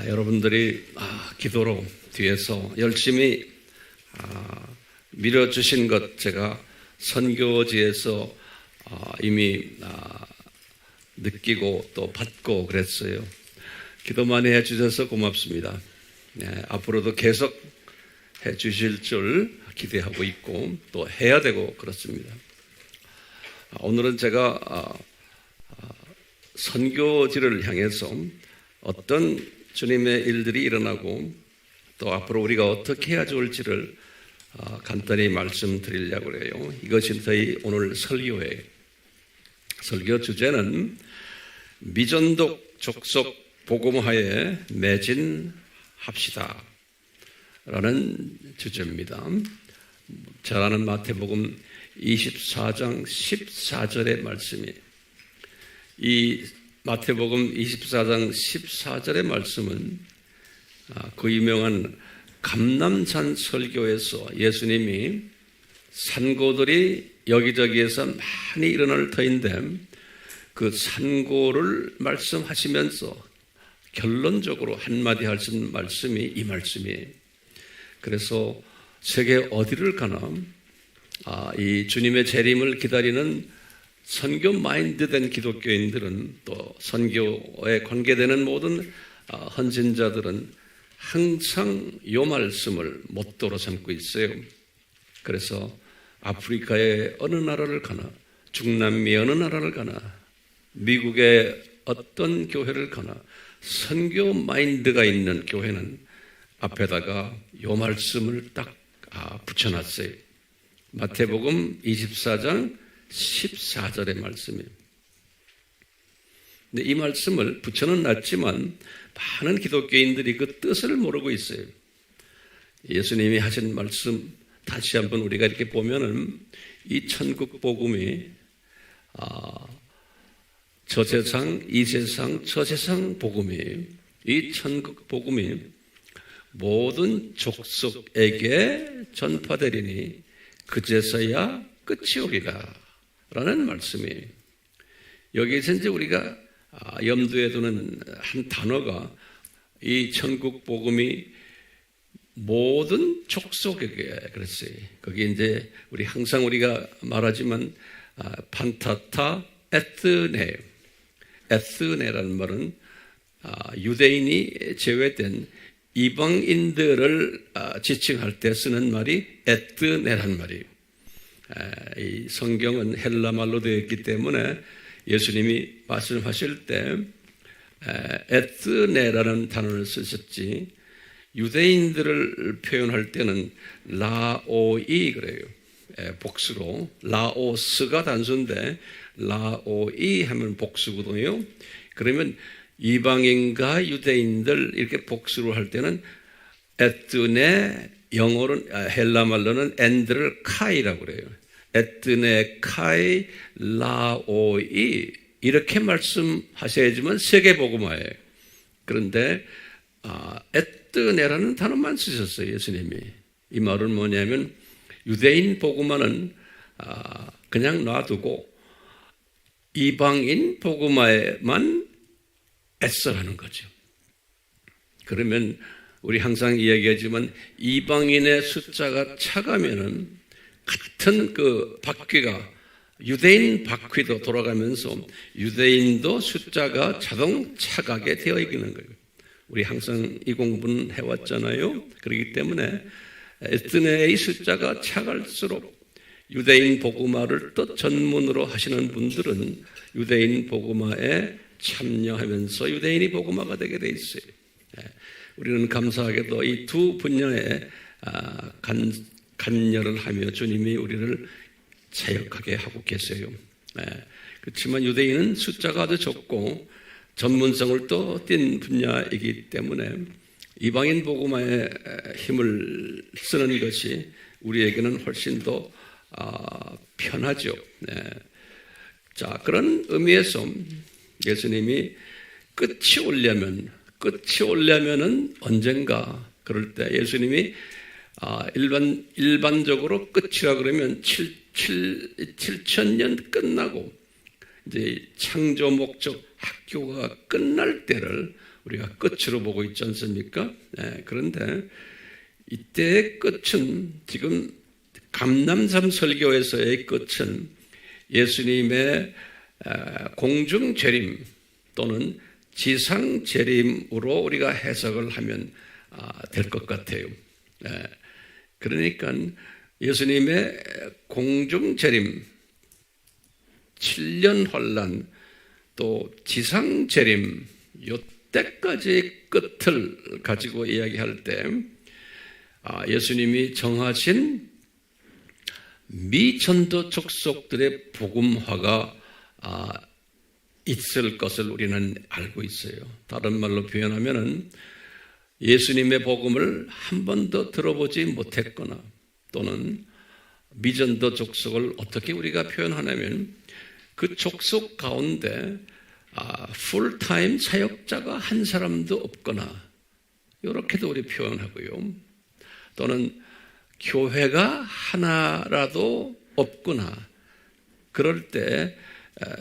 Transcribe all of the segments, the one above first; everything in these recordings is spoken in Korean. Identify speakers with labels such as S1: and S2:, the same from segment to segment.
S1: 여러분들이 기도로 뒤에서 열심히 밀어주신 것 제가 선교지에서 이미 느끼고 또 받고 그랬어요. 기도 많이 해주셔서 고맙습니다. 앞으로도 계속 해주실 줄 기대하고 있고 또 해야 되고 그렇습니다. 오늘은 제가 선교지를 향해서 어떤 주님의 일들이 일어나고 또 앞으로 우리가 어떻게 해야 좋을지를 간단히 말씀드리려고 해요. 이것이 저희 오늘 설교예요. 설교 주제는 미전독 족속 복음화에 매진합시다 라는 주제입니다. 잘 아는 마태복음 24장 14절의 말씀이 이 마태복음 24장 14절의 말씀은 그 유명한 감람산 설교에서 예수님이 산고들이 여기저기에서 많이 일어날 터인데 그 산고를 말씀하시면서 결론적으로 한마디 하신 말씀이 이 말씀이에요. 그래서 세계 어디를 가나 이 주님의 재림을 기다리는 선교 마인드된 기독교인들은 또 선교에 관계되는 모든 헌신자들은 항상 이 말씀을 모토로 삼고 있어요. 그래서 아프리카의 어느 나라를 가나, 중남미 어느 나라를 가나, 미국의 어떤 교회를 가나 선교 마인드가 있는 교회는 앞에다가 이 말씀을 딱 붙여놨어요. 마태복음 24장 14절의 말씀이에요. 근데 이 말씀을 붙여는 놨지만 많은 기독교인들이 그 뜻을 모르고 있어요. 예수님이 하신 말씀 다시 한번 우리가 이렇게 보면은 이 천국 복음이 저 세상, 이 세상, 저 세상 복음이에요. 이 천국 복음이 모든 족속에게 전파되리니 그제서야 끝이 오리라 라는 말씀이에요. 여기에서 이제 우리가 염두에 두는 한 단어가 이 천국 복음이 모든 족속에게 그랬어요. 거기에 이제 우리 항상 우리가 말하지만 판타타 에트네, 에트네라는 말은 유대인이 제외된 이방인들을 지칭할 때 쓰는 말이 에트네란 말이에요. 이 성경은 헬라 말로 되어 있기 때문에 예수님이 말씀하실 때 에트네라는 단어를 쓰셨지 유대인들을 표현할 때는 라오이 그래요. 복수로 라오스가 단수인데 라오이 하면 복수거든요. 그러면 이방인과 유대인들 이렇게 복수로 할 때는 에트네 영어로는 헬라 말로는 엔드를 카이라고 그래요. 에트네 카이 라오이 이렇게 말씀하셔야지만 세계복음화예요. 그런데 에트네라는 단어만 쓰셨어요. 예수님이. 이 말은 뭐냐면 유대인 복음화는 그냥 놔두고 이방인 복음화에만 애써하는 거죠. 그러면 우리 항상 이야기하지만 이방인의 숫자가 차가면은 같은 그 바퀴가 유대인 바퀴도 돌아가면서 유대인도 숫자가 자동 차가게 되어 있는 거예요. 우리 항상 이 공부는 해왔잖아요. 그렇기 때문에 에트네의 숫자가 차갈수록 유대인 복음화를 또 전문으로 하시는 분들은 유대인 복음화에 참여하면서 유대인이 복음화가 되게 돼 있어요. 우리는 감사하게도 이 두 분야에 간여를 하며 주님이 우리를 사역하게 하고 계세요. 그렇지만 유대인은 숫자가 아주 적고 전문성을 또 띈 분야이기 때문에 이방인 복음화에 힘을 쓰는 것이 우리에게는 훨씬 더 편하죠. 자, 그런 의미에서 예수님이 끝이 오려면은 언젠가 그럴 때 예수님이 일반적으로 끝이라 그러면 7,000년 끝나고 이제 창조 목적 학교가 끝날 때를 우리가 끝으로 보고 있지 않습니까? 그런데 이때의 끝은 지금 감람산 설교에서의 끝은 예수님의 공중재림 또는 지상재림으로 우리가 해석을 하면 될 것 같아요. 그러니까 예수님의 공중재림, 7년 환난, 또 지상재림, 이때까지의 끝을 가지고 이야기할 때 예수님이 정하신 미전도 족속들의 복음화가 있을 것을 우리는 알고 있어요. 다른 말로 표현하면은 예수님의 복음을 한 번도 들어보지 못했거나 또는 미전도 족속을 어떻게 우리가 표현하냐면 그 족속 가운데 풀타임 사역자가 한 사람도 없거나 이렇게도 우리 표현하고요. 또는 교회가 하나라도 없거나 그럴 때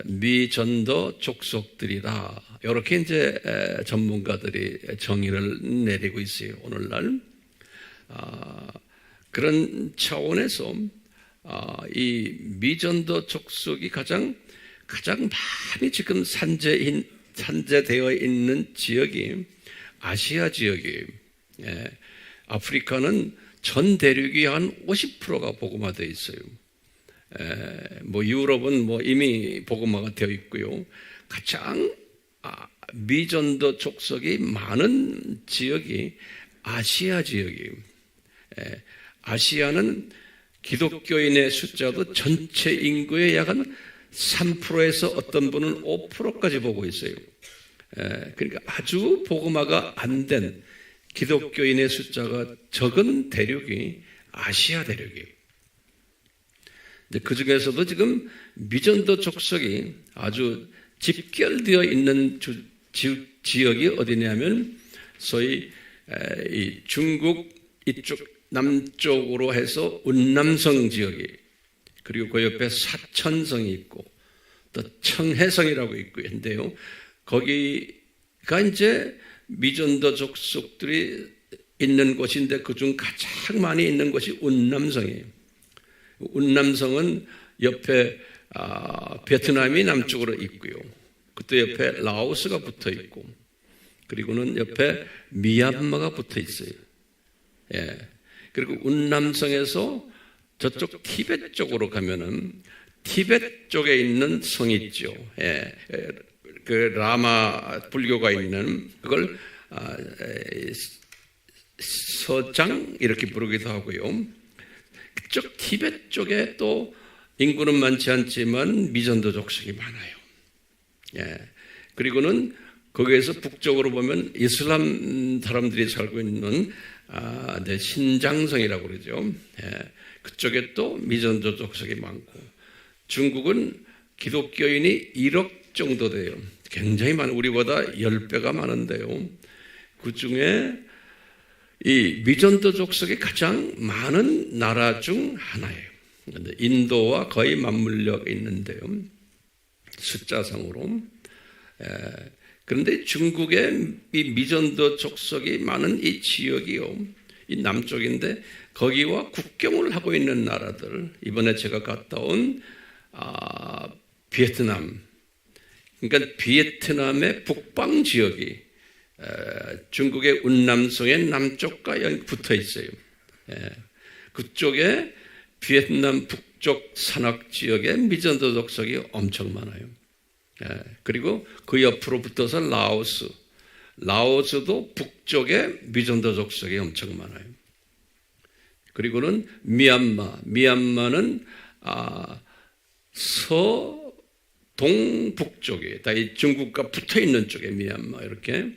S1: 미전도 족속들이라 이렇게 이제 전문가들이 정의를 내리고 있어요. 오늘날 그런 차원에서 이 미전도 족속이 가장 많이 지금 산재되어 있는 지역이 아시아 지역이에요. 아프리카는 전 대륙이 한 50%가 복음화되어 있어요. 유럽은 이미 복음화가 되어 있고요. 가장 미전도 족속이 많은 지역이 아시아 지역이에요. 아시아는 기독교인의 숫자도 전체 인구의 약 한 3%에서 어떤 분은 5%까지 보고 있어요. 그러니까 아주 복음화가 안 된 기독교인의 숫자가 적은 대륙이 아시아 대륙이에요. 그 중에서도 지금 미전도 족속이 아주 집결되어 있는 지역이 어디냐면 소위 이 중국 이쪽 남쪽으로 해서 운남성 지역이 그리고 그 옆에 사천성이 있고 또 청해성이라고 있고 한데요. 거기가 이제 미전도 족속들이 있는 곳인데 그중 가장 많이 있는 곳이 운남성이에요. 운남성은 옆에 베트남이 남쪽으로 있고요. 그때 옆에 라오스가 붙어 있고 그리고는 옆에 미얀마가 붙어 있어요. 그리고 운남성에서 저쪽 티벳 쪽으로 가면은 티벳 쪽에 있는 성이 있죠. 그 라마 불교가 있는 그걸 서장 이렇게 부르기도 하고요. 그쪽 티벳 쪽에 또 인구는 많지 않지만 미전도 족속이 많아요. 그리고는 거기에서 북쪽으로 보면 이슬람 사람들이 살고 있는 신장성이라고 그러죠. 그쪽에 또 미전도 족속이 많고 중국은 기독교인이 1억 정도 돼요. 굉장히 많은 우리보다 10배가 많은데요. 그중에 이 미전도 족속이 가장 많은 나라 중 하나예요. 인도와 거의 맞물려 있는데요. 숫자상으로. 그런데 중국의 이 미전도 족속이 많은 이 지역이요. 이 남쪽인데 거기와 국경을 하고 있는 나라들. 이번에 제가 갔다 온 베트남. 그러니까 베트남의 북방 지역이 중국의 운남성의 남쪽과 붙어 있어요. 그쪽에 베트남 북쪽 산악 지역에 미전도 족속이 엄청 많아요. 그리고 그 옆으로 붙어서 라오스도 북쪽에 미전도 족속이 엄청 많아요. 그리고는 미얀마는 동북쪽에 중국과 붙어 있는 쪽에 미얀마 이렇게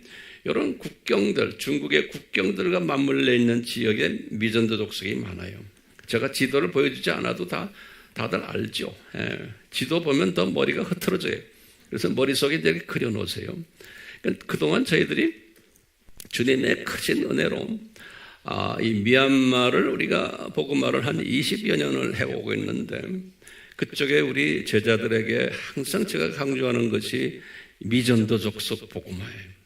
S1: 이런 국경들 중국의 국경들과 맞물려 있는 지역에 미전도 족속이 많아요. 제가 지도를 보여주지 않아도 다들 알죠. 지도 보면 더 머리가 흐트러져요. 그래서 머릿속에 이렇게 그려놓으세요. 그러니까 그동안 저희들이 주님의 크신 은혜로 이 미얀마를 우리가 복음화를 한 20여 년을 해오고 있는데 그쪽에 우리 제자들에게 항상 제가 강조하는 것이 미전도 족속 복음화예요.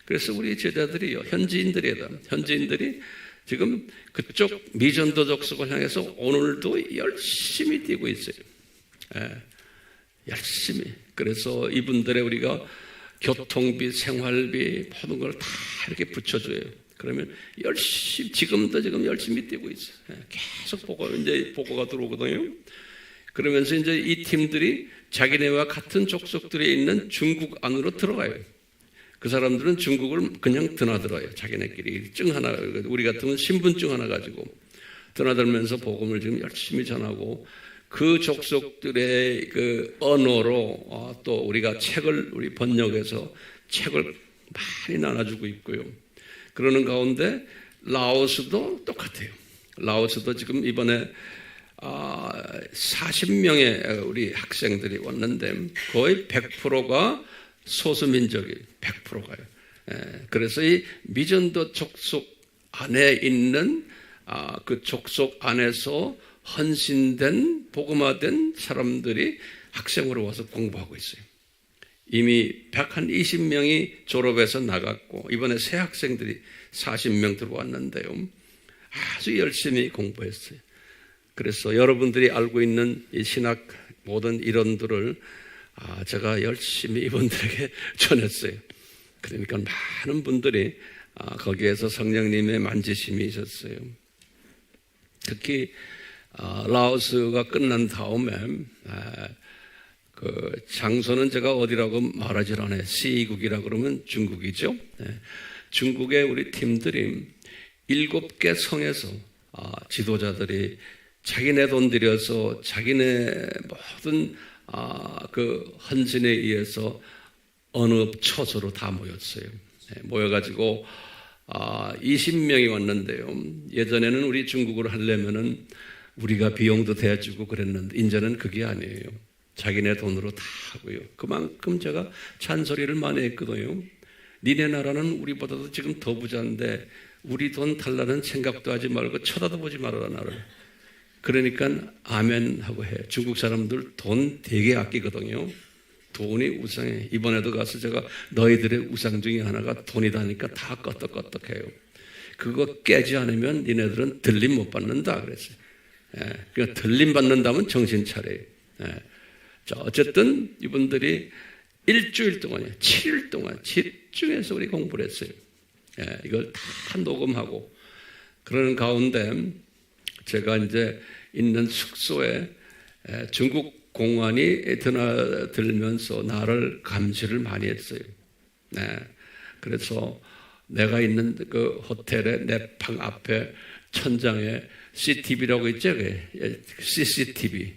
S1: 그래서 우리 제자들이요, 현지인들이 지금 그쪽 미전도 족속을 향해서 오늘도 열심히 뛰고 있어요. 열심히. 그래서 이분들의 우리가 교통비, 생활비, 모든 걸 다 이렇게 붙여줘요. 그러면 지금 열심히 뛰고 있어요. 계속 보고가 들어오거든요. 그러면서 이제 이 팀들이 자기네와 같은 족속들에 있는 중국 안으로 들어가요. 그 사람들은 중국을 그냥 드나들어요. 자기네끼리 우리 같으면 신분증 하나 가지고 드나들면서 복음을 지금 열심히 전하고, 그 족속들의 그 언어로 또 우리가 우리 번역해서 책을 많이 나눠주고 있고요. 그러는 가운데 라오스도 똑같아요. 라오스도 지금 이번에 40명의 우리 학생들이 왔는데 거의 100%가 소수민족이 100%가요. 그래서 이 미전도 족속 안에 있는 그 족속 안에서 헌신된 복음화된 사람들이 학생으로 와서 공부하고 있어요. 이미 120명이 졸업해서 나갔고 이번에 새 학생들이 40명 들어왔는데요. 아주 열심히 공부했어요. 그래서 여러분들이 알고 있는 이 신학 모든 이론들을 제가 열심히 이분들에게 전했어요. 그러니까 많은 분들이 거기에서 성령님의 만지심이 있었어요. 특히 라오스가 끝난 다음에 그 장소는 제가 어디라고 말하지 않아요. C국이라 그러면 중국이죠. 중국의 우리 팀들이 7개 성에서 지도자들이 자기네 돈 들여서 자기네 모든 그 헌신에 의해서 어느 처소로 다 모였어요. 모여가지고 20명이 왔는데요. 예전에는 우리 중국으로 하려면은 우리가 비용도 대주고 그랬는데 이제는 그게 아니에요. 자기네 돈으로 다 하고요. 그만큼 제가 잔소리를 많이 했거든요. 니네 나라는 우리보다도 지금 더 부자인데 우리 돈 달라는 생각도 하지 말고 쳐다도 보지 말아라 나를. 그러니까 아멘 하고 해. 중국 사람들 돈 되게 아끼거든요. 돈이 우상해. 이번에도 가서 제가 너희들의 우상 중에 하나가 돈이다니까 다 껐덕껐덕해요. 그거 깨지 않으면 니네들은 들림 못 받는다 그랬어요. 그러니까 들림 받는다면 정신 차려요. 자, 어쨌든 이분들이 일주일 동안이요, 7일 동안 집중해서 우리 공부를 했어요. 이걸 다 녹음하고 그러는 가운데 제가 이제 있는 숙소에 중국 공안이 드나들면서 나를 감시를 많이 했어요. 그래서 내가 있는 그 호텔의 내 방 앞에 천장에 CCTV라고 있죠? CCTV.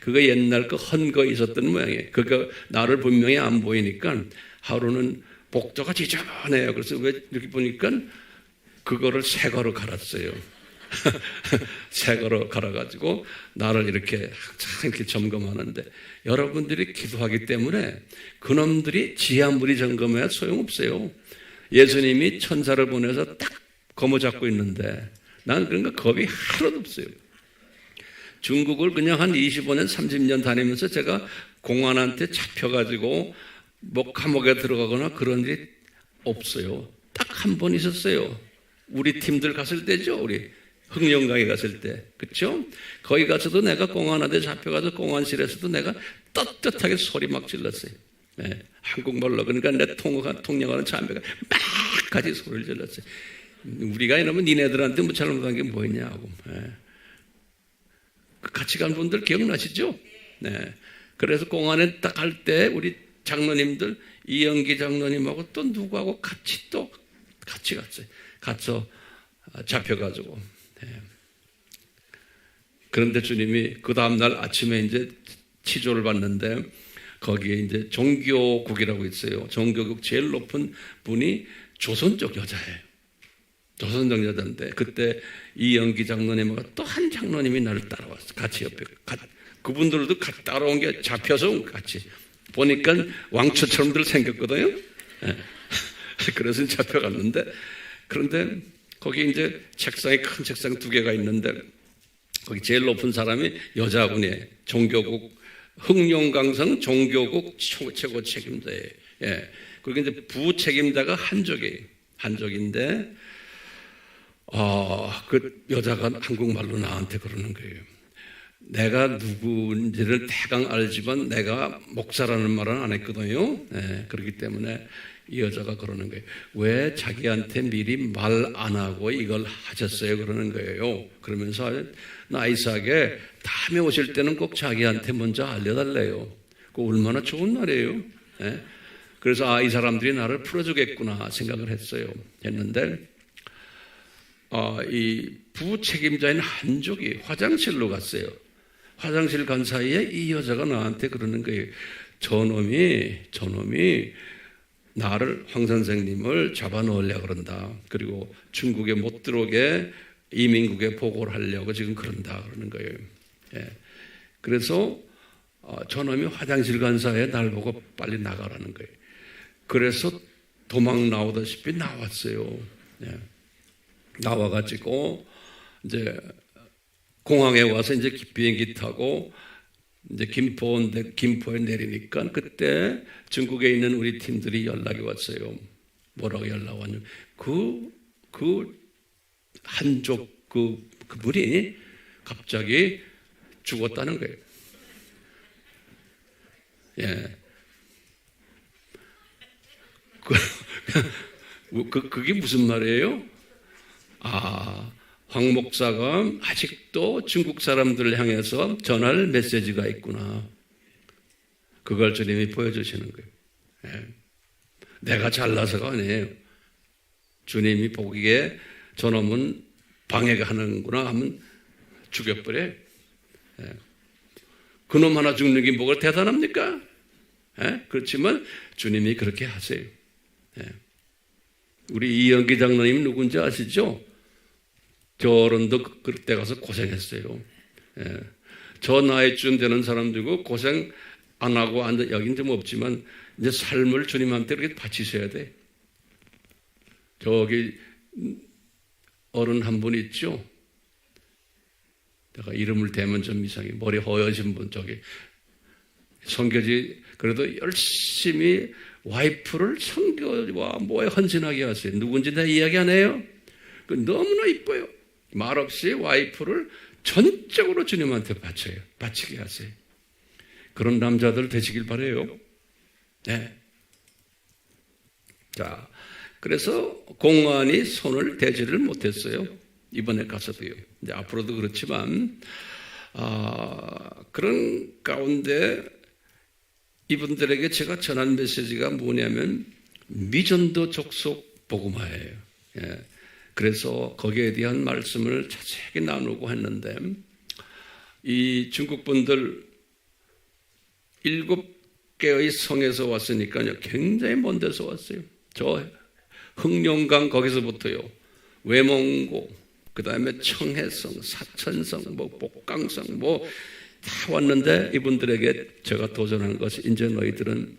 S1: 그거 옛날 그 헌거 있었던 모양이에요. 그거 나를 분명히 안 보이니까 하루는 복도가 지저분해요. 그래서 왜 이렇게 보니까 그거를 새거로 갈았어요. 새거로 갈아가지고 나를 이렇게 항상 이렇게 점검하는데 여러분들이 기도하기 때문에 그놈들이 지하물이 점검해야 소용없어요. 예수님이 천사를 보내서 딱 거머잡고 있는데 난 그런 거 겁이 하나도 없어요. 중국을 그냥 한 25년, 30년 다니면서 제가 공안한테 잡혀가지고 뭐 감옥에 들어가거나 그런 일이 없어요. 딱 한 번 있었어요. 우리 팀들 갔을 때죠. 우리 흥령강에 갔을 때. 그렇죠? 거기 가서도 내가 공안한테 잡혀가서 공안실에서도 내가 떳떳하게 소리 막 질렀어요. 한국말로. 그러니까 내 통역하는 참배가 막 같이 소리를 질렀어요. 우리가 이러면 니네들한테 뭐 잘못한 게 뭐냐고. 같이 간 분들 기억나시죠? 그래서 공안에 딱 갈 때 우리 장로님들 이영기 장로님하고 또 누구하고 같이 갔어요. 가서 잡혀가지고. 그런데 주님이 그 다음날 아침에 이제 치조를 받는데 거기에 이제 종교국이라고 있어요. 종교국 제일 높은 분이 조선족 여자예요. 조선족 여자인데 그때 이영기 장로님과 또 한 장로님이 나를 따라왔어. 같이 옆에. 그분들도 같이 따라온 게 잡혀서 같이. 보니까 왕초처럼들 생겼거든요. 그래서 잡혀갔는데 그런데 거기 이제 큰 책상 2개가 있는데 거기 제일 높은 사람이 여자분이에요. 종교국 흥룡강성 종교국 최고 책임자예요. 그게 이제 부책임자가 한족인데, 그 여자가 한국말로 나한테 그러는 거예요. 내가 누구인지를 대강 알지만 내가 목사라는 말은 안 했거든요. 네, 그렇기 때문에 이 여자가 그러는 거예요. 왜 자기한테 미리 말 안 하고 이걸 하셨어요? 그러는 거예요. 그러면서 나이스하게 다음에 오실 때는 꼭 자기한테 먼저 알려달래요. 그 얼마나 좋은 날이에요. 네? 그래서 이 사람들이 나를 풀어주겠구나 생각을 했는데 이 부책임자인 한족이 화장실로 갔어요. 화장실 간 사이에 이 여자가 나한테 그러는 거예요. 저놈이 나를, 황 선생님을 잡아놓으려고 그런다. 그리고 중국에 못 들어오게 이민국에 보고를 하려고 지금 그런다. 그러는 거예요. 예. 그래서 저놈이 화장실 간 사이에 날 보고 빨리 나가라는 거예요. 그래서 도망 나오다시피 나왔어요. 예. 나와가지고 이제 공항에 와서 이제 비행기 타고 이제 김포에 내리니까 그때 중국에 있는 우리 팀들이 연락이 왔어요. 뭐라고 연락 왔냐면 그 한족 그분이 갑자기 죽었다는 거예요. 예. 그게 무슨 말이에요? 황 목사가 아직도 중국 사람들을 향해서 전할 메시지가 있구나. 그걸 주님이 보여주시는 거예요. 예. 내가 잘나서가 아니에요. 주님이 보기에 저놈은 방해하는구나 하면 죽여버려요. 예. 그놈 하나 죽는 게 뭐가 대단합니까? 예? 그렇지만 주님이 그렇게 하세요. 예. 우리 이영기 장로님 누군지 아시죠? 결혼도 그때 가서 고생했어요. 예. 저 나이쯤 되는 사람들고 고생 안 하고 앉아, 여긴 좀 없지만 이제 삶을 주님한테 이렇게 바치셔야 돼. 저기 어른 한 분 있죠? 내가 이름을 대면 좀 이상해. 머리 허여신 분, 저기 성교지 그래도 열심히 와이프를 성교와 뭐에 헌신하게 하세요. 누군지 내 이야기 안 해요? 너무나 이뻐요. 말없이 와이프를 전적으로 주님한테 바치게 하세요. 그런 남자들 되시길 바라요. 네. 자, 그래서 공안이 손을 대지를 못했어요. 이번에 가서도요. 이제 앞으로도 그렇지만 그런 가운데 이분들에게 제가 전한 메시지가 뭐냐면 미전도 족속 복음화예요. 예. 그래서 거기에 대한 말씀을 자세하게 나누고 했는데 이 중국 분들 7개의 성에서 왔으니까요. 굉장히 먼 데서 왔어요. 저 흑룡강 거기서부터요. 외몽고, 그 다음에 청해성, 사천성, 복강성 다 왔는데 이분들에게 제가 도전한 것이 이제 너희들은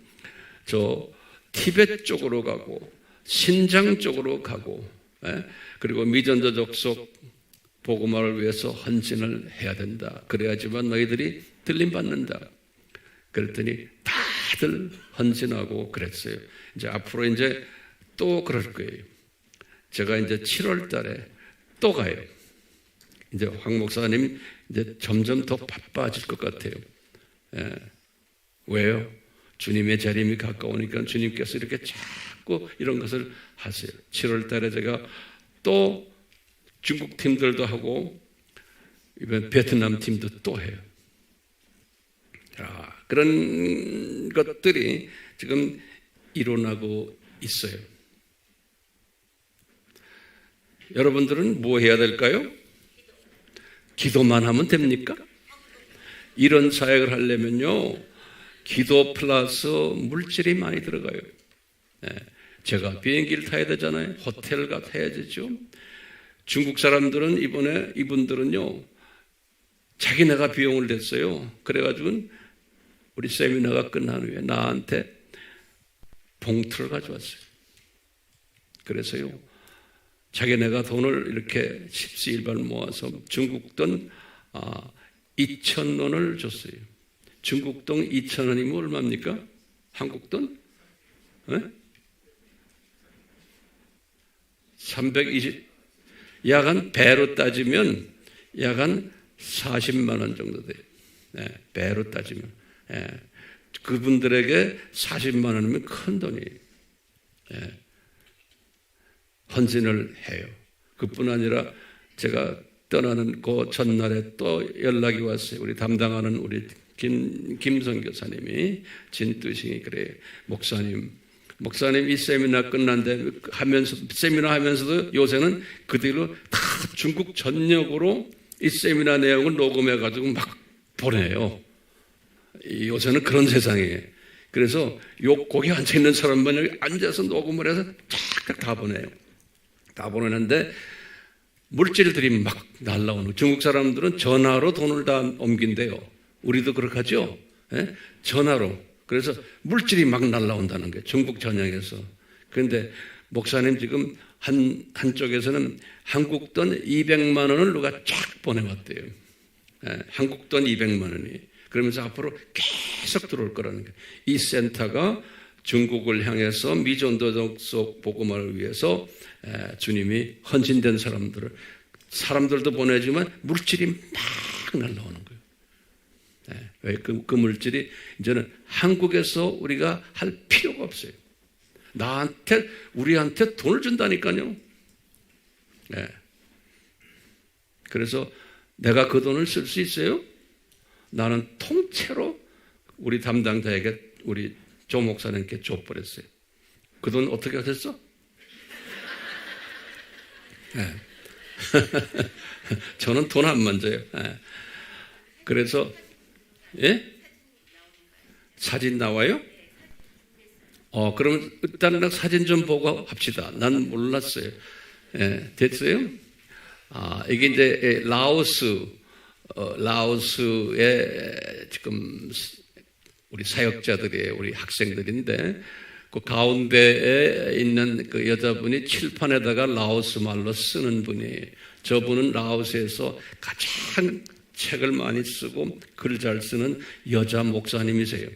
S1: 저 티베트 쪽으로 가고 신장 쪽으로 가고 그리고 미전도 족속 복음화를 위해서 헌신을 해야 된다. 그래야지만 너희들이 들림받는다. 그랬더니 다들 헌신하고 그랬어요. 이제 앞으로 이제 또 그럴 거예요. 제가 이제 7월 달에 또 가요. 이제 황 목사님 이제 점점 더 바빠질 것 같아요. 예. 왜요? 주님의 재림이 가까우니까 주님께서 이렇게 자꾸 이런 것을 하세요. 7월 달에 제가 또 중국 팀들도 하고 이번 베트남 팀도 또 해요. 자, 그런 것들이 지금 일어나고 있어요. 여러분들은 뭐 해야 될까요? 기도만 하면 됩니까? 이런 사역을 하려면요, 기도 플러스 물질이 많이 들어가요. 네. 제가 비행기를 타야 되잖아요. 호텔 가야 되죠. 중국 사람들은 이분들은요, 자기네가 비용을 냈어요. 그래가지고 우리 세미나가 끝난 후에 나한테 봉투를 가져왔어요. 그래서요, 자기네가 돈을 이렇게 십시일반 모아서 중국 돈 2,000원을 줬어요. 중국 돈 2,000원이면 얼마입니까? 한국 돈? 네? 320, 약 한 배로 따지면 약 한 40만 원 정도 돼요. 네, 배로 따지면. 네, 그분들에게 40만 원이면 큰 돈이에요. 네, 헌신을 해요. 그뿐 아니라 제가 떠나는 그 전날에 또 연락이 왔어요. 우리 담당하는 우리 김성 교사님이 진두싱이 그래, 목사님 이 세미나 끝난데 세미나 하면서도 요새는 그 뒤로 다 중국 전역으로 이 세미나 내용을 녹음해가지고 막 보내요. 요새는 그런 세상이에요. 그래서 거기 앉아있는 사람만 여기 앉아서 녹음을 해서 쫙 다 보내요. 다 보내는데 물질들이 막 날라오는, 중국 사람들은 전화로 돈을 다 옮긴대요. 우리도 그렇게 하죠? 예? 전화로. 그래서 물질이 막 날라온다는 거예요. 중국 전역에서. 그런데 목사님 지금 한쪽에서는 한국 돈 200만 원을 누가 쫙 보내왔대요. 예, 한국 돈 200만 원이. 그러면서 앞으로 계속 들어올 거라는 거예요. 이 센터가 중국을 향해서 미전도적 복음화를 위해서 주님이 헌신된 사람들도 보내지만 물질이 막 날라오는 거예요. 왜 그 물질이 이제는 한국에서 우리가 할 필요가 없어요. 우리한테 돈을 준다니까요. 네. 그래서 내가 그 돈을 쓸 수 있어요? 나는 통째로 우리 담당자에게, 우리 조 목사님께 줘버렸어요. 그 돈 어떻게 하셨어? 네. 저는 돈 안 만져요. 네. 그래서 예? 사진 나와요? 그러면 일단은 사진 좀 보고 합시다. 난 몰랐어요. 예, 됐어요? 이게 이제 라오스의 지금 우리 사역자들이에요. 우리 학생들인데, 그 가운데에 있는 그 여자분이 칠판에다가 라오스 말로 쓰는 분이에요. 저분은 라오스에서 가장 책을 많이 쓰고 글 잘 쓰는 여자 목사님이세요.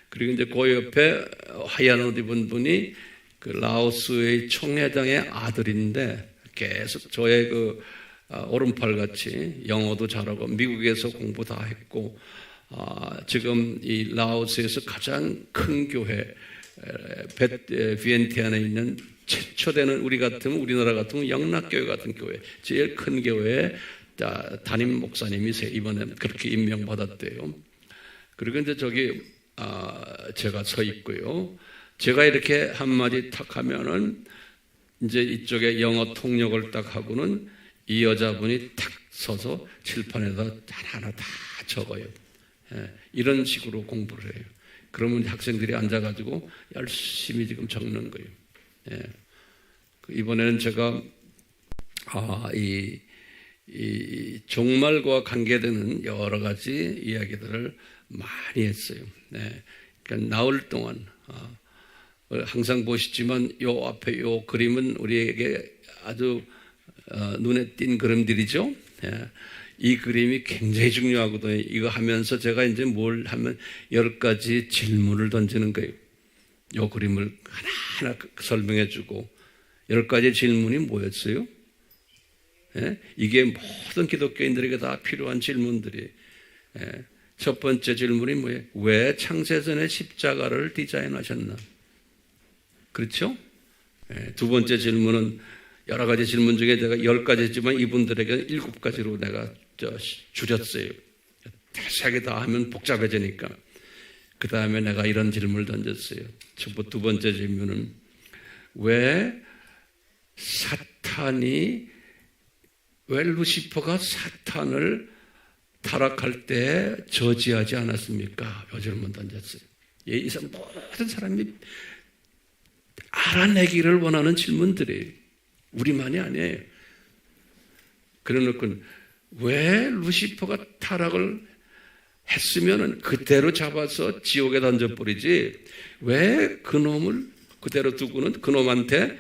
S1: 그리고 이제 그 옆에 하얀 옷 입은 분이 그 라오스의 총회장의 아들인데 계속 저의 그 오른팔 같이 영어도 잘하고 미국에서 공부 다 했고, 지금 이 라오스에서 가장 큰 교회, 비엔티안에 있는 최초되는 우리나라 같으면 영락교회 같은 교회, 제일 큰 교회에 담임 목사님이세요. 이번에 그렇게 임명받았대요. 그리고 이제 저기 제가 서 있고요. 제가 이렇게 한마디 탁 하면은 이제 이쪽에 영어 통역을 딱 하고는 이 여자분이 탁 서서 칠판에다 하나 다 적어요. 이런 식으로 공부를 해요. 그러면 학생들이 앉아가지고 열심히 지금 적는 거예요. 이번에는 제가 이 종말과 관계되는 여러 가지 이야기들을 많이 했어요. 그러니까 나흘 동안 항상 보시지만 요 앞에 요 그림은 우리에게 아주 눈에 띈 그림들이죠. 이 그림이 굉장히 중요하거든요. 이거 하면서 제가 이제 뭘 하면 10가지 질문을 던지는 거예요. 요 그림을 하나하나 설명해 주고 10가지 질문이 뭐였어요? 이게 모든 기독교인들에게 다 필요한 질문들이. 첫 번째 질문이 뭐예요? 왜 창세전에 십자가를 디자인하셨나? 그렇죠? 두 번째 질문은 여러 가지 질문 중에 제가 10가지 했지만 이분들에게 7가지로 내가 줄였어요. 세개 다 하면 복잡해지니까. 그 다음에 내가 이런 질문을 던졌어요. 두 번째 질문은 왜 루시퍼가 사탄을 타락할 때 저지하지 않았습니까? 이 질문 던졌어요. 이 모든 사람이 알아내기를 원하는 질문들이에요. 우리만이 아니에요. 그래 놓고 왜 루시퍼가 타락을 했으면 그대로 잡아서 지옥에 던져버리지 왜 그놈을 그대로 두고는 그놈한테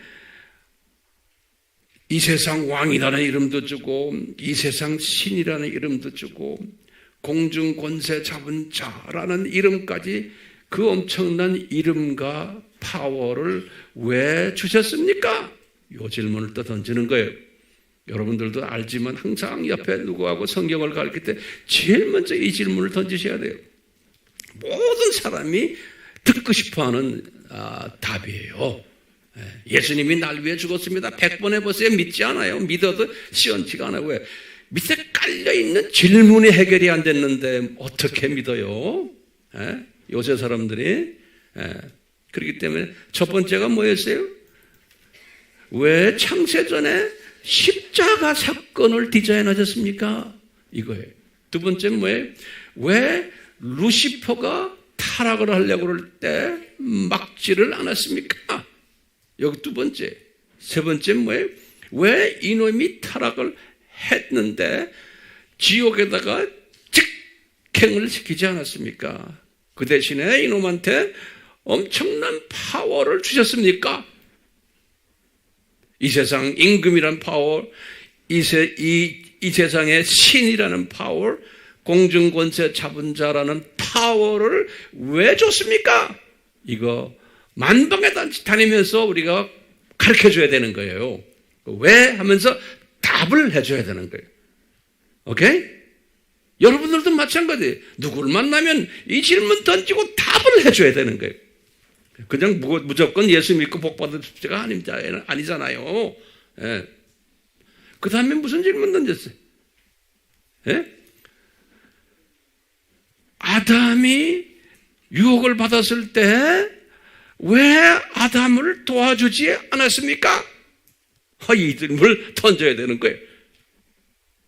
S1: 이 세상 왕이라는 이름도 주고 이 세상 신이라는 이름도 주고 공중 권세 잡은 자라는 이름까지 그 엄청난 이름과 파워를 왜 주셨습니까? 이 질문을 또 던지는 거예요. 여러분들도 알지만 항상 옆에 누구하고 성경을 가르칠 때 제일 먼저 이 질문을 던지셔야 돼요. 모든 사람이 듣고 싶어하는 답이에요. 예수님이 날 위해 죽었습니다. 100번 해보세요. 믿지 않아요. 믿어도 시원치가 않아요. 왜? 밑에 깔려있는 질문이 해결이 안 됐는데 어떻게 믿어요? 요새 사람들이. 그렇기 때문에 첫 번째가 뭐였어요? 왜 창세전에 십자가 사건을 디자인하셨습니까? 이거예요. 두 번째는 뭐예요? 왜 루시퍼가 타락을 하려고 그럴 때 막지를 않았습니까? 여기 두 번째. 세 번째는 뭐예요? 왜 이놈이 타락을 했는데 지옥에다가 직행을 시키지 않았습니까? 그 대신에 이놈한테 엄청난 파워를 주셨습니까? 이 세상 임금이란 파워, 이 세상의 신이라는 파워, 공중권세 잡은 자라는 파워를 왜 줬습니까? 이거 만방에 다니면서 우리가 가르쳐줘야 되는 거예요. 왜? 하면서 답을 해줘야 되는 거예요. 오케이? 여러분들도 마찬가지. 누구를 만나면 이 질문 던지고 답을 해줘야 되는 거예요. 그냥 무조건 예수 믿고 복 받으십시오가 아니잖아요. 예. 그 다음에 무슨 질문 던졌어요? 예? 아담이 유혹을 받았을 때 왜 아담을 도와주지 않았습니까? 이 질문을 던져야 되는 거예요.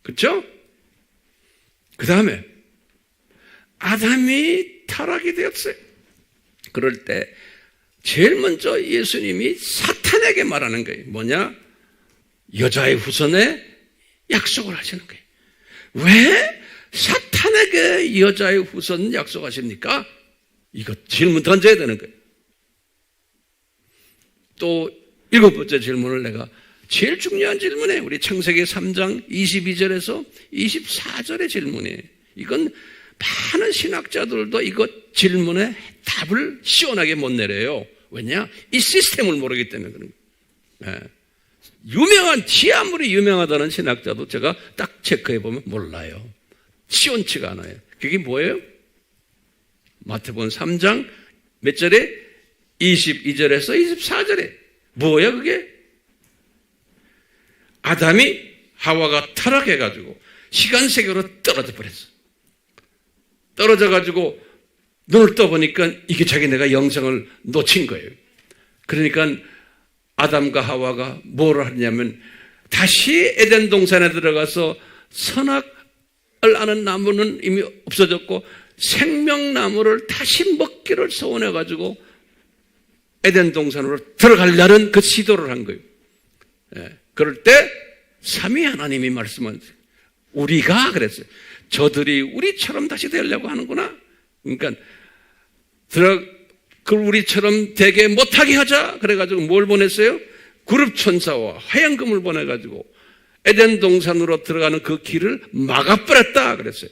S1: 그렇죠? 그 다음에 아담이 타락이 되었어요. 그럴 때 제일 먼저 예수님이 사탄에게 말하는 거예요. 뭐냐? 여자의 후손에 약속을 하시는 거예요. 왜 사탄에게 여자의 후손 약속하십니까? 이거 질문 던져야 되는 거예요. 또 일곱 번째 질문을 내가 제일 중요한 질문이에요. 우리 창세기 3장 22절에서 24절의 질문이에요. 이건 많은 신학자들도 이거 질문에 답을 시원하게 못 내려요. 왜냐? 이 시스템을 모르기 때문에 그런 거예요. 아무리 유명하다는 신학자도 제가 딱 체크해보면 몰라요. 시원치가 않아요. 그게 뭐예요? 마태복음 3장 몇 절에? 22절에서 24절에. 뭐야 그게? 아담이 하와가 타락해가지고 시간 세계로 떨어져 버렸어. 떨어져가지고 눈을 떠보니까 이게 자기네가 영생을 놓친 거예요. 그러니까 아담과 하와가 뭐를 하냐면 다시 에덴 동산에 들어가서 선악을 아는 나무는 이미 없어졌고 생명나무를 다시 먹기를 소원해가지고 에덴 동산으로 들어가려는 그 시도를 한 거예요. 그럴 때 삼위 하나님이 말씀하세요. 우리가 그랬어요. 저들이 우리처럼 다시 되려고 하는구나. 그러니까 우리처럼 되게 못하게 하자. 그래가지고 뭘 보냈어요? 그룹 천사와 화양금을 보내가지고 에덴 동산으로 들어가는 그 길을 막아버렸다. 그랬어요.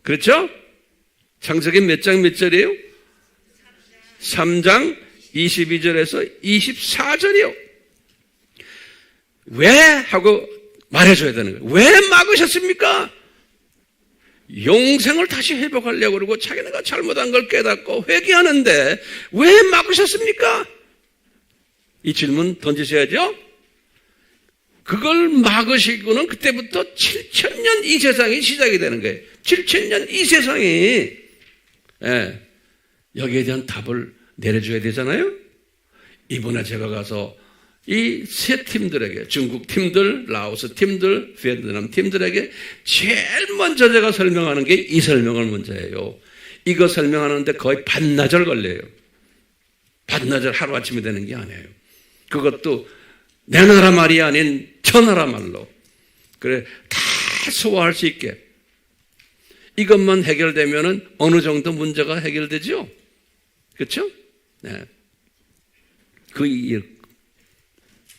S1: 그렇죠? 창세기 몇 장 몇 절이에요? 3장 22절에서 24절이요. 왜? 하고 말해줘야 되는 거예요. 왜 막으셨습니까? 영생을 다시 회복하려고 그러고 자기네가 잘못한 걸 깨닫고 회개하는데 왜 막으셨습니까? 이 질문 던지셔야죠. 그걸 막으시고는 그때부터 7,000년 이 세상이 시작이 되는 거예요. 7,000년 이 세상이 여기에 대한 답을 내려줘야 되잖아요. 이번에 제가 가서 이 세 팀들에게, 중국 팀들, 라오스 팀들, 베트남 팀들에게 제일 먼저 제가 설명하는 게 이 설명을 먼저 해요. 이거 설명하는데 거의 반나절 걸려요. 반나절 하루아침에 되는 게 아니에요. 그것도 내 나라 말이 아닌 저 나라 말로. 그래, 다 소화할 수 있게. 이것만 해결되면은 어느 정도 문제가 해결되죠? 그렇죠? 네. 그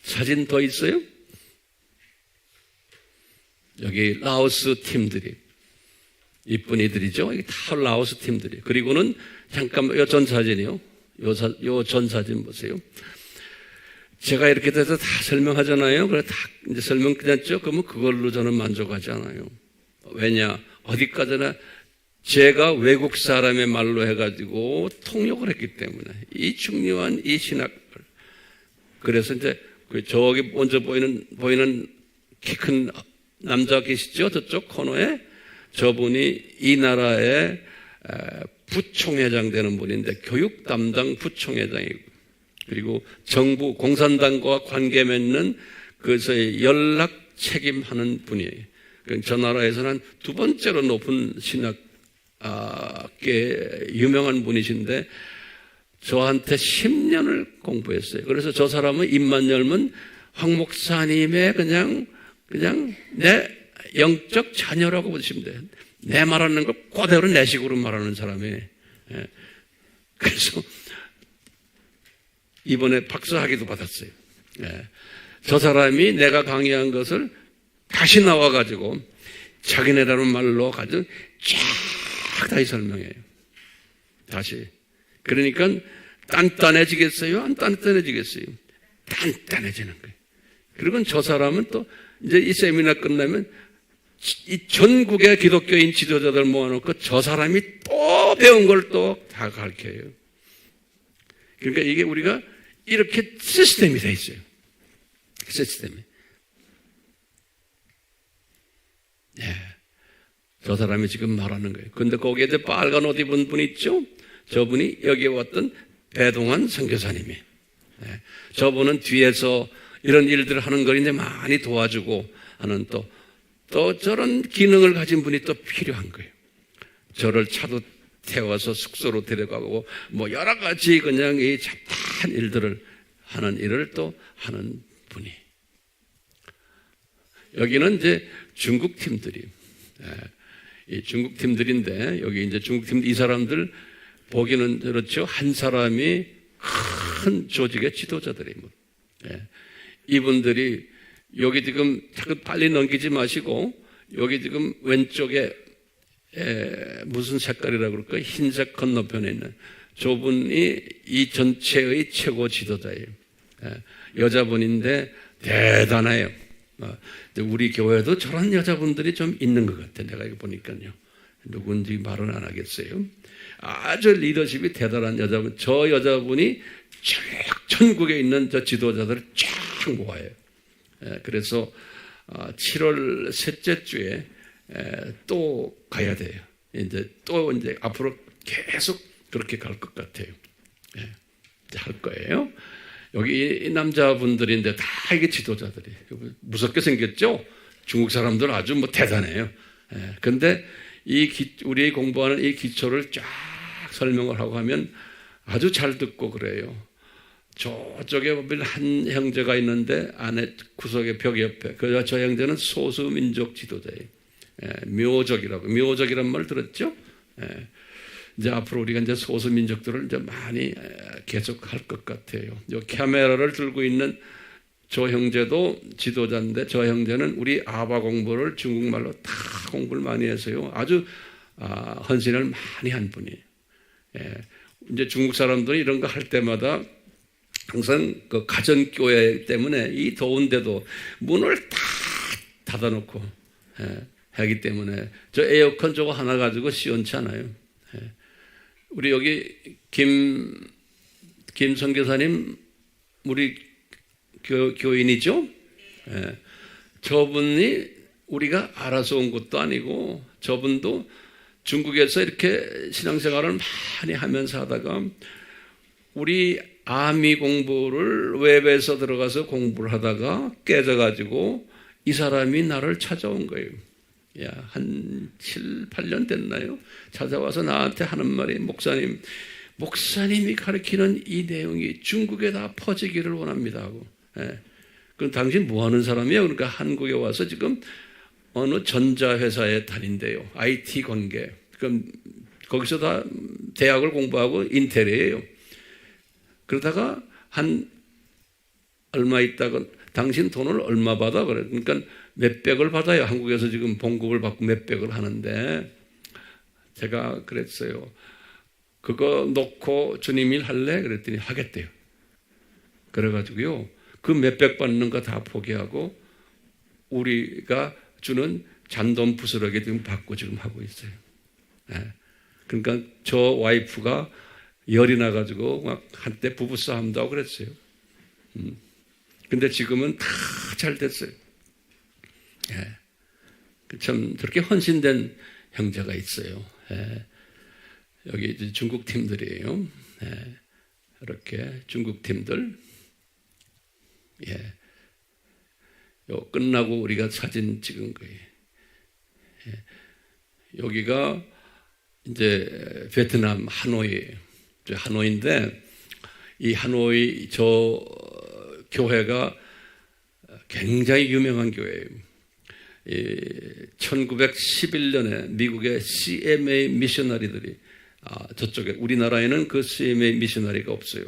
S1: 사진 더 있어요? 여기 라오스 팀들이 이쁜 이들이죠. 이게 다 라오스 팀들이. 그리고는 잠깐만 요 전 사진이요. 요 전 사진 보세요. 제가 이렇게 돼서 다 설명하잖아요. 그래 다 이제 설명 끝났죠. 그러면 그걸로 저는 만족하지 않아요. 왜냐? 어디까지나 제가 외국 사람의 말로 해가지고 통역을 했기 때문에 이 중요한 이 신학을. 그래서 이제 저기 먼저 보이는 키 큰 남자 계시죠? 저쪽 코너에 저분이 이 나라의 부총회장 되는 분인데 교육 담당 부총회장이고, 그리고 정부 공산당과 관계 맺는 그래서 연락 책임하는 분이에요. 저 나라에서는 한 두 번째로 높은 신학계 유명한 분이신데 저한테 10년을 공부했어요. 그래서 저 사람은 입만 열면 황 목사님의 그냥 내 영적 자녀라고 보시면 돼요. 내 말하는 걸 그대로 내 식으로 말하는 사람이에요. 그래서 이번에 박사학위도 받았어요. 저 사람이 내가 강의한 것을 다시 나와가지고 자기네라는 말로 가지고 쫙 다시 설명해요. 다시. 그러니까 단단해지겠어요? 안 단단해지겠어요? 단단해지는 거예요. 그리고 저 사람은 또 이제 이 세미나 끝나면 이 전국의 기독교인 지도자들 모아놓고 저 사람이 또 배운 걸 또 다 가르쳐요. 그러니까 이게 우리가 이렇게 시스템이 돼 있어요. 시스템이. 네. 저 사람이 지금 말하는 거예요. 근데 거기에 빨간 옷 입은 분 있죠? 저분이 여기에 왔던 배동환 선교사님이. 네. 저분은 뒤에서 이런 일들을 하는 걸 이제 많이 도와주고 하는 또 저런 기능을 가진 분이 또 필요한 거예요. 저를 차도 태워서 숙소로 데려가고 뭐 여러 가지 그냥 이 잡다한 일들을 하는 일을 또 하는 분이. 여기는 이제 중국 팀들이. 이 중국 팀들인데 여기 이제 중국 팀 이 사람들 보기는 그렇죠. 한 사람이 큰 조직의 지도자들입니다. 이분들이 여기 지금 자꾸 빨리 넘기지 마시고 여기 지금 왼쪽에 무슨 색깔이라고 그럴까요? 흰색 건너편에 있는 저분이 이 전체의 최고 지도자예요. 여자분인데 대단해요. 우리 교회도 저런 여자분들이 좀 있는 것 같아요. 내가 이거 보니까요. 누군지 말은 안 하겠어요. 아주 리더십이 대단한 여자분. 저 여자분이 쫙 전국에 있는 저 지도자들을 쫙 모아요. 그래서 7월 셋째 주에 또 가야 돼요. 이제 앞으로 계속 그렇게 갈 것 같아요. 할 거예요. 여기 이 남자분들인데 다 이게 지도자들이 무섭게 생겼죠? 중국 사람들 아주 뭐 대단해요. 근데 우리 공부하는 이 기초를 쫙 설명을 하고 하면 아주 잘 듣고 그래요. 저쪽에 한 형제가 있는데 안에 구석의 벽 옆에 저 형제는 소수민족 지도자예요. 묘족이란 말 들었죠? 이제 앞으로 우리가 이제 소수민족들을 이제 많이 계속 할 것 같아요. 요 카메라를 들고 있는 저 형제도 지도자인데 저 형제는 우리 아바 공부를 중국말로 다 공부를 많이 해서요. 아주 헌신을 많이 한 분이에요. 이제 중국 사람들이 이런 거 할 때마다 항상 그 가정교회 때문에 이 더운데도 문을 다 닫아놓고 하기 때문에 저 에어컨 저거 하나 가지고 시원치 않아요. 우리 여기 김 선교사님 우리 교인이죠? 저분이 우리가 알아서 온 것도 아니고 저분도 중국에서 이렇게 신앙생활을 많이 하면서 하다가 우리 아미 공부를 웹에서 들어가서 공부를 하다가 깨져가지고 이 사람이 나를 찾아온 거예요. 한 7, 8년 됐나요? 찾아와서 나한테 하는 말이 목사님이 가르치는 이 내용이 중국에 다 퍼지기를 원합니다 하고. 그럼 당신 뭐 하는 사람이에요? 그러니까 한국에 와서 지금 어느 전자회사에 다닌대요. IT 관계. 그럼 거기서 다 대학을 공부하고 인텔이에요. 그러다가 한 얼마 있다가 당신 돈을 얼마 받아? 그래. 그러니까 몇백을 받아요. 한국에서 지금 봉급을 받고 몇백을 하는데 제가 그랬어요. 그거 놓고 주님 일 할래? 그랬더니 하겠대요. 그래가지고요. 그 몇백 받는 거 다 포기하고 우리가 주는 잔돈 부스러기 지금 받고 지금 하고 있어요. 예. 그러니까 저 와이프가 열이 나가지고 막 한때 부부싸움도 하고 그랬어요. 근데 지금은 다 잘 됐어요. 예. 참 저렇게 헌신된 형제가 있어요. 예. 여기 이제 중국 팀들이에요. 예. 이렇게 중국 팀들. 예. 요 끝나고 우리가 사진 찍은 거예요. 예. 여기가 이제 베트남 하노이예요. 하노이인데 이 하노이 저 교회가 굉장히 유명한 교회예요. 1911년에 미국의 CMA 미셔너리들이 저쪽에 우리나라에는 그 CMA 미셔너리가 없어요.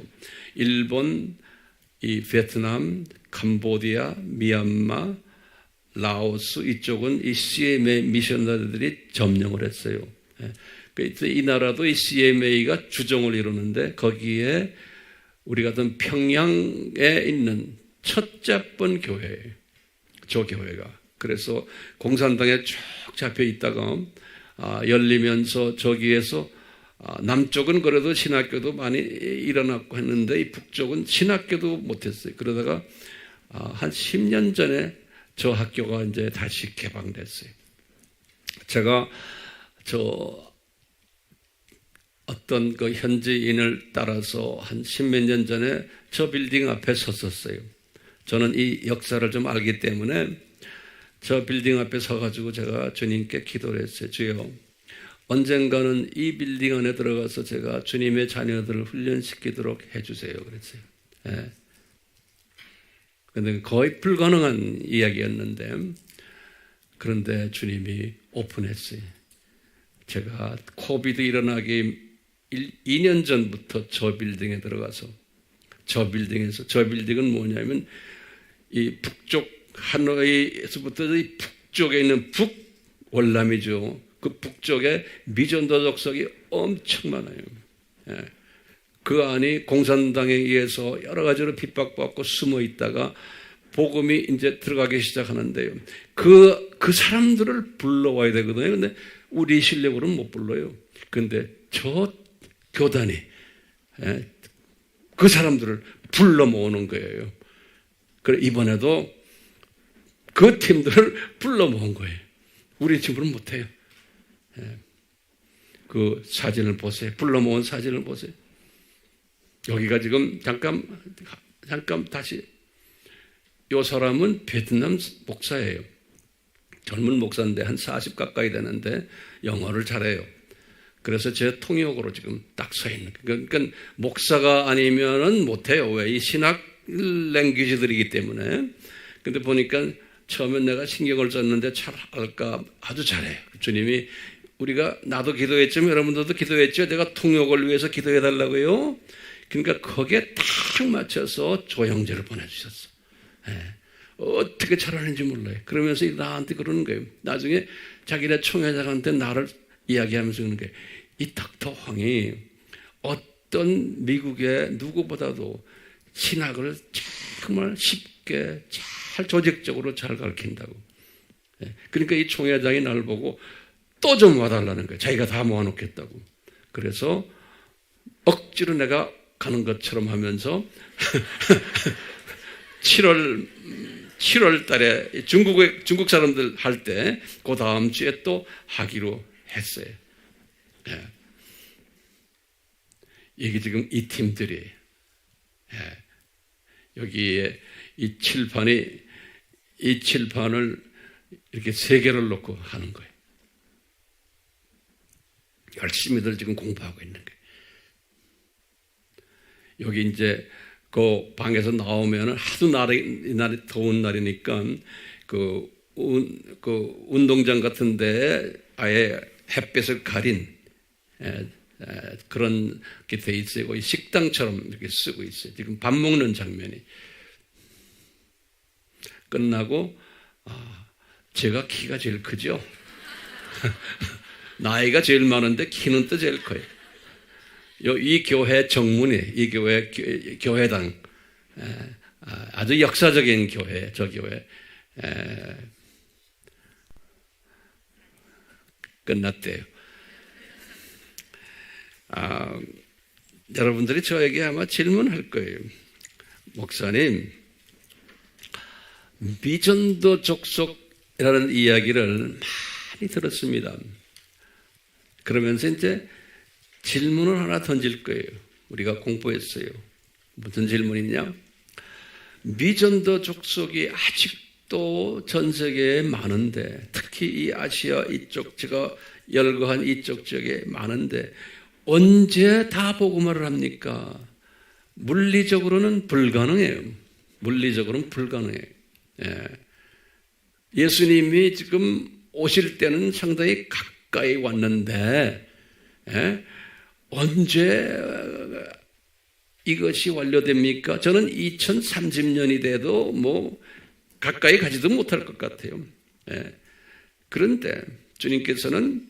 S1: 일본, 이 베트남, 캄보디아, 미얀마, 라오스 이쪽은 이 CMA 미셔너리들이 점령을 했어요. 그래서 이 나라도 이 CMA가 주종을 이루는데 거기에 우리 같은 평양에 있는 첫째 번 교회예요. 저 교회가. 그래서 공산당에 쭉 잡혀 있다가 열리면서 저기에서 남쪽은 그래도 신학교도 많이 일어났고 했는데 이 북쪽은 신학교도 못했어요. 그러다가 한 10년 전에 저 학교가 이제 다시 개방됐어요. 제가 어떤 그 현지인을 따라서 한 10몇 년 전에 저 빌딩 앞에 섰었어요. 저는 이 역사를 좀 알기 때문에 저 빌딩 앞에 서가지고 제가 주님께 기도를 했어요. 주여, 언젠가는 이 빌딩 안에 들어가서 제가 주님의 자녀들을 훈련시키도록 해주세요. 그랬어요. 예. 근데 거의 불가능한 이야기였는데, 그런데 주님이 오픈했어요. 제가 코비드 일어나기 2년 전부터 저 빌딩에 들어가서 저 빌딩은 뭐냐면 이 북쪽 하노이에서부터 이 북쪽에 있는 북월남이죠. 그 북쪽에 미전도적석이 엄청 많아요. 예. 그 안이 공산당에 의해서 여러 가지로 핍박받고 숨어 있다가 복음이 이제 들어가기 시작하는데요. 그 사람들을 불러와야 되거든요. 근데 우리 실력으로는 못 불러요. 근데 저 교단이 그 사람들을 불러 모으는 거예요. 그래 이번에도 그 팀들을 불러 모은 거예요. 우리 집으로는 못해요. 그 사진을 보세요. 불러 모은 사진을 보세요. 여기가 지금 잠깐 다시 이 사람은 베트남 목사예요. 젊은 목사인데 한 40 가까이 되는데 영어를 잘해요. 그래서 제 통역으로 지금 딱 서 있는 거예요. 그러니까 목사가 아니면은 못해요. 왜? 이 신학 랭귀지들이기 때문에. 근데 보니까 처음엔 내가 신경을 썼는데 잘 할까 아주 잘해요. 주님이 우리가 나도 기도했지만 여러분들도 기도했죠. 내가 통역을 위해서 기도해 달라고요. 그러니까 거기에 딱 맞춰서 조형제를 보내주셨어. 예. 어떻게 잘하는지 몰라요. 그러면서 나한테 그러는 거예요. 나중에 자기네 총회장한테 나를 이야기하면서 그러는 거예요. 이 닥터 황이 어떤 미국의 누구보다도 신학을 정말 쉽게 잘 조직적으로 잘 가르친다고. 예. 그러니까 이 총회장이 나를 보고 또 좀 와달라는 거예요. 자기가 다 모아놓겠다고. 그래서 억지로 내가 가는 것처럼 하면서 7월 달에 중국 사람들 할 때 그 다음 주에 또 하기로 했어요. 예. 여기 지금 이 팀들이 여기에 이 칠판을 이렇게 3개를 놓고 하는 거예요. 열심히들 지금 공부하고 있는 거예요. 여기 이제 그 방에서 나오면 하도 날이 더운 날이니까 그 운동장 같은데 아예 햇볕을 가린 그런 게 돼 있어요. 식당처럼 이렇게 쓰고 있어요. 지금 밥 먹는 장면이 끝나고 제가 키가 제일 크죠. 나이가 제일 많은데 키는 또 제일 커요. 이 교회 정문이 이 교회당 아주 역사적인 교회, 저 교회 끝났대요. 여러분들이 저에게 아마 질문할 거예요. 목사님, 미전도 족속이라는 이야기를 많이 들었습니다. 그러면서 이제 질문을 하나 던질 거예요. 우리가 공부했어요. 무슨 질문이냐? 미전도 족속이 아직도 전 세계에 많은데, 특히 이 아시아 이쪽, 제가 열거한 이쪽 지역에 많은데 언제 다 복음화를 합니까? 물리적으로는 불가능해요. 물리적으로는 불가능해요. 예수님이 지금 오실 때는 상당히 가까이 왔는데 언제 이것이 완료됩니까? 저는 2030년이 돼도 뭐 가까이 가지도 못할 것 같아요. 그런데 주님께서는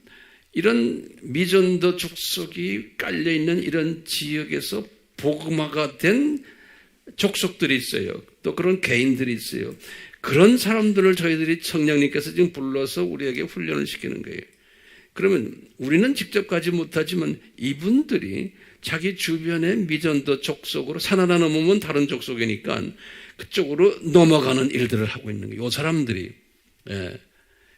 S1: 이런 미전도 족속이 깔려있는 이런 지역에서 복음화가 된 족속들이 있어요. 또 그런 개인들이 있어요. 그런 사람들을 저희들이 성령님께서 지금 불러서 우리에게 훈련을 시키는 거예요. 그러면 우리는 직접 가지 못하지만 이분들이 자기 주변의 미전도 족속으로 산 하나 넘으면 다른 족속이니까 그쪽으로 넘어가는 일들을 하고 있는 거예요. 이 사람들이.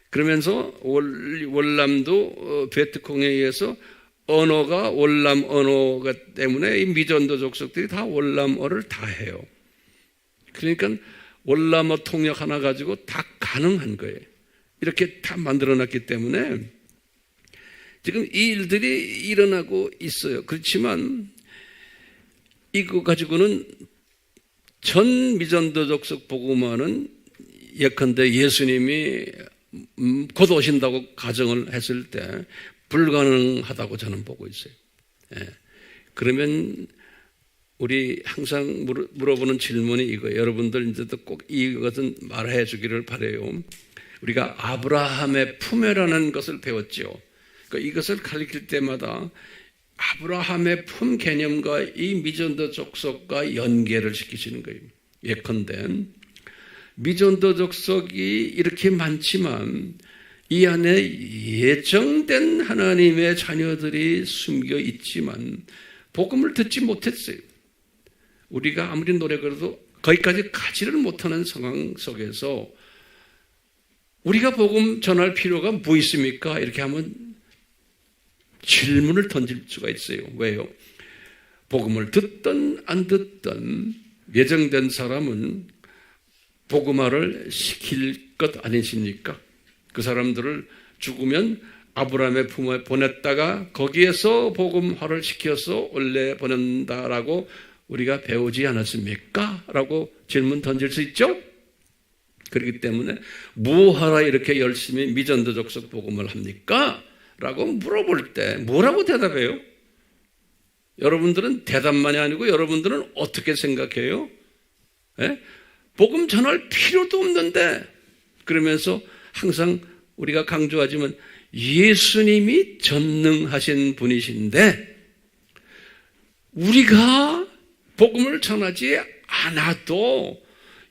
S1: 그러면서 월남도 베트콩에 의해서 언어가 월남 언어가 때문에 이 미전도 족속들이 다 월남어를 다 해요. 그러니까 월남어 통역 하나 가지고 다 가능한 거예요. 이렇게 다 만들어놨기 때문에 지금 이 일들이 일어나고 있어요. 그렇지만 이거 가지고는 전 미전도 족속 복음화는 예컨대 예수님이 곧 오신다고 가정을 했을 때 불가능하다고 저는 보고 있어요. 그러면 우리 항상 물어보는 질문이 이거예요. 여러분들 이제도 꼭 이것은 말해 주기를 바라요. 우리가 아브라함의 품에라는 것을 배웠죠. 그러니까 이것을 가르칠 때마다 아브라함의 품 개념과 이 미전도 족속과 연계를 시키시는 거예요. 예컨대 미전도 족속이 이렇게 많지만 이 안에 예정된 하나님의 자녀들이 숨겨 있지만 복음을 듣지 못했어요. 우리가 아무리 노력해도 거기까지 가지를 못하는 상황 속에서 우리가 복음 전할 필요가 뭐 있습니까? 이렇게 하면 질문을 던질 수가 있어요. 왜요? 복음을 듣든 안 듣든 예정된 사람은 복음화를 시킬 것 아니십니까? 그 사람들을 죽으면 아브라함의 품에 보냈다가 거기에서 복음화를 시켜서 원래 보낸다라고 우리가 배우지 않았습니까? 라고 질문 던질 수 있죠? 그렇기 때문에 뭐하라 이렇게 열심히 미전도 족속 복음을 합니까? 라고 물어볼 때 뭐라고 대답해요? 여러분들은 대답만이 아니고 여러분들은 어떻게 생각해요? 복음 전할 필요도 없는데 그러면서 항상 우리가 강조하지만 예수님이 전능하신 분이신데 우리가 복음을 전하지 않아도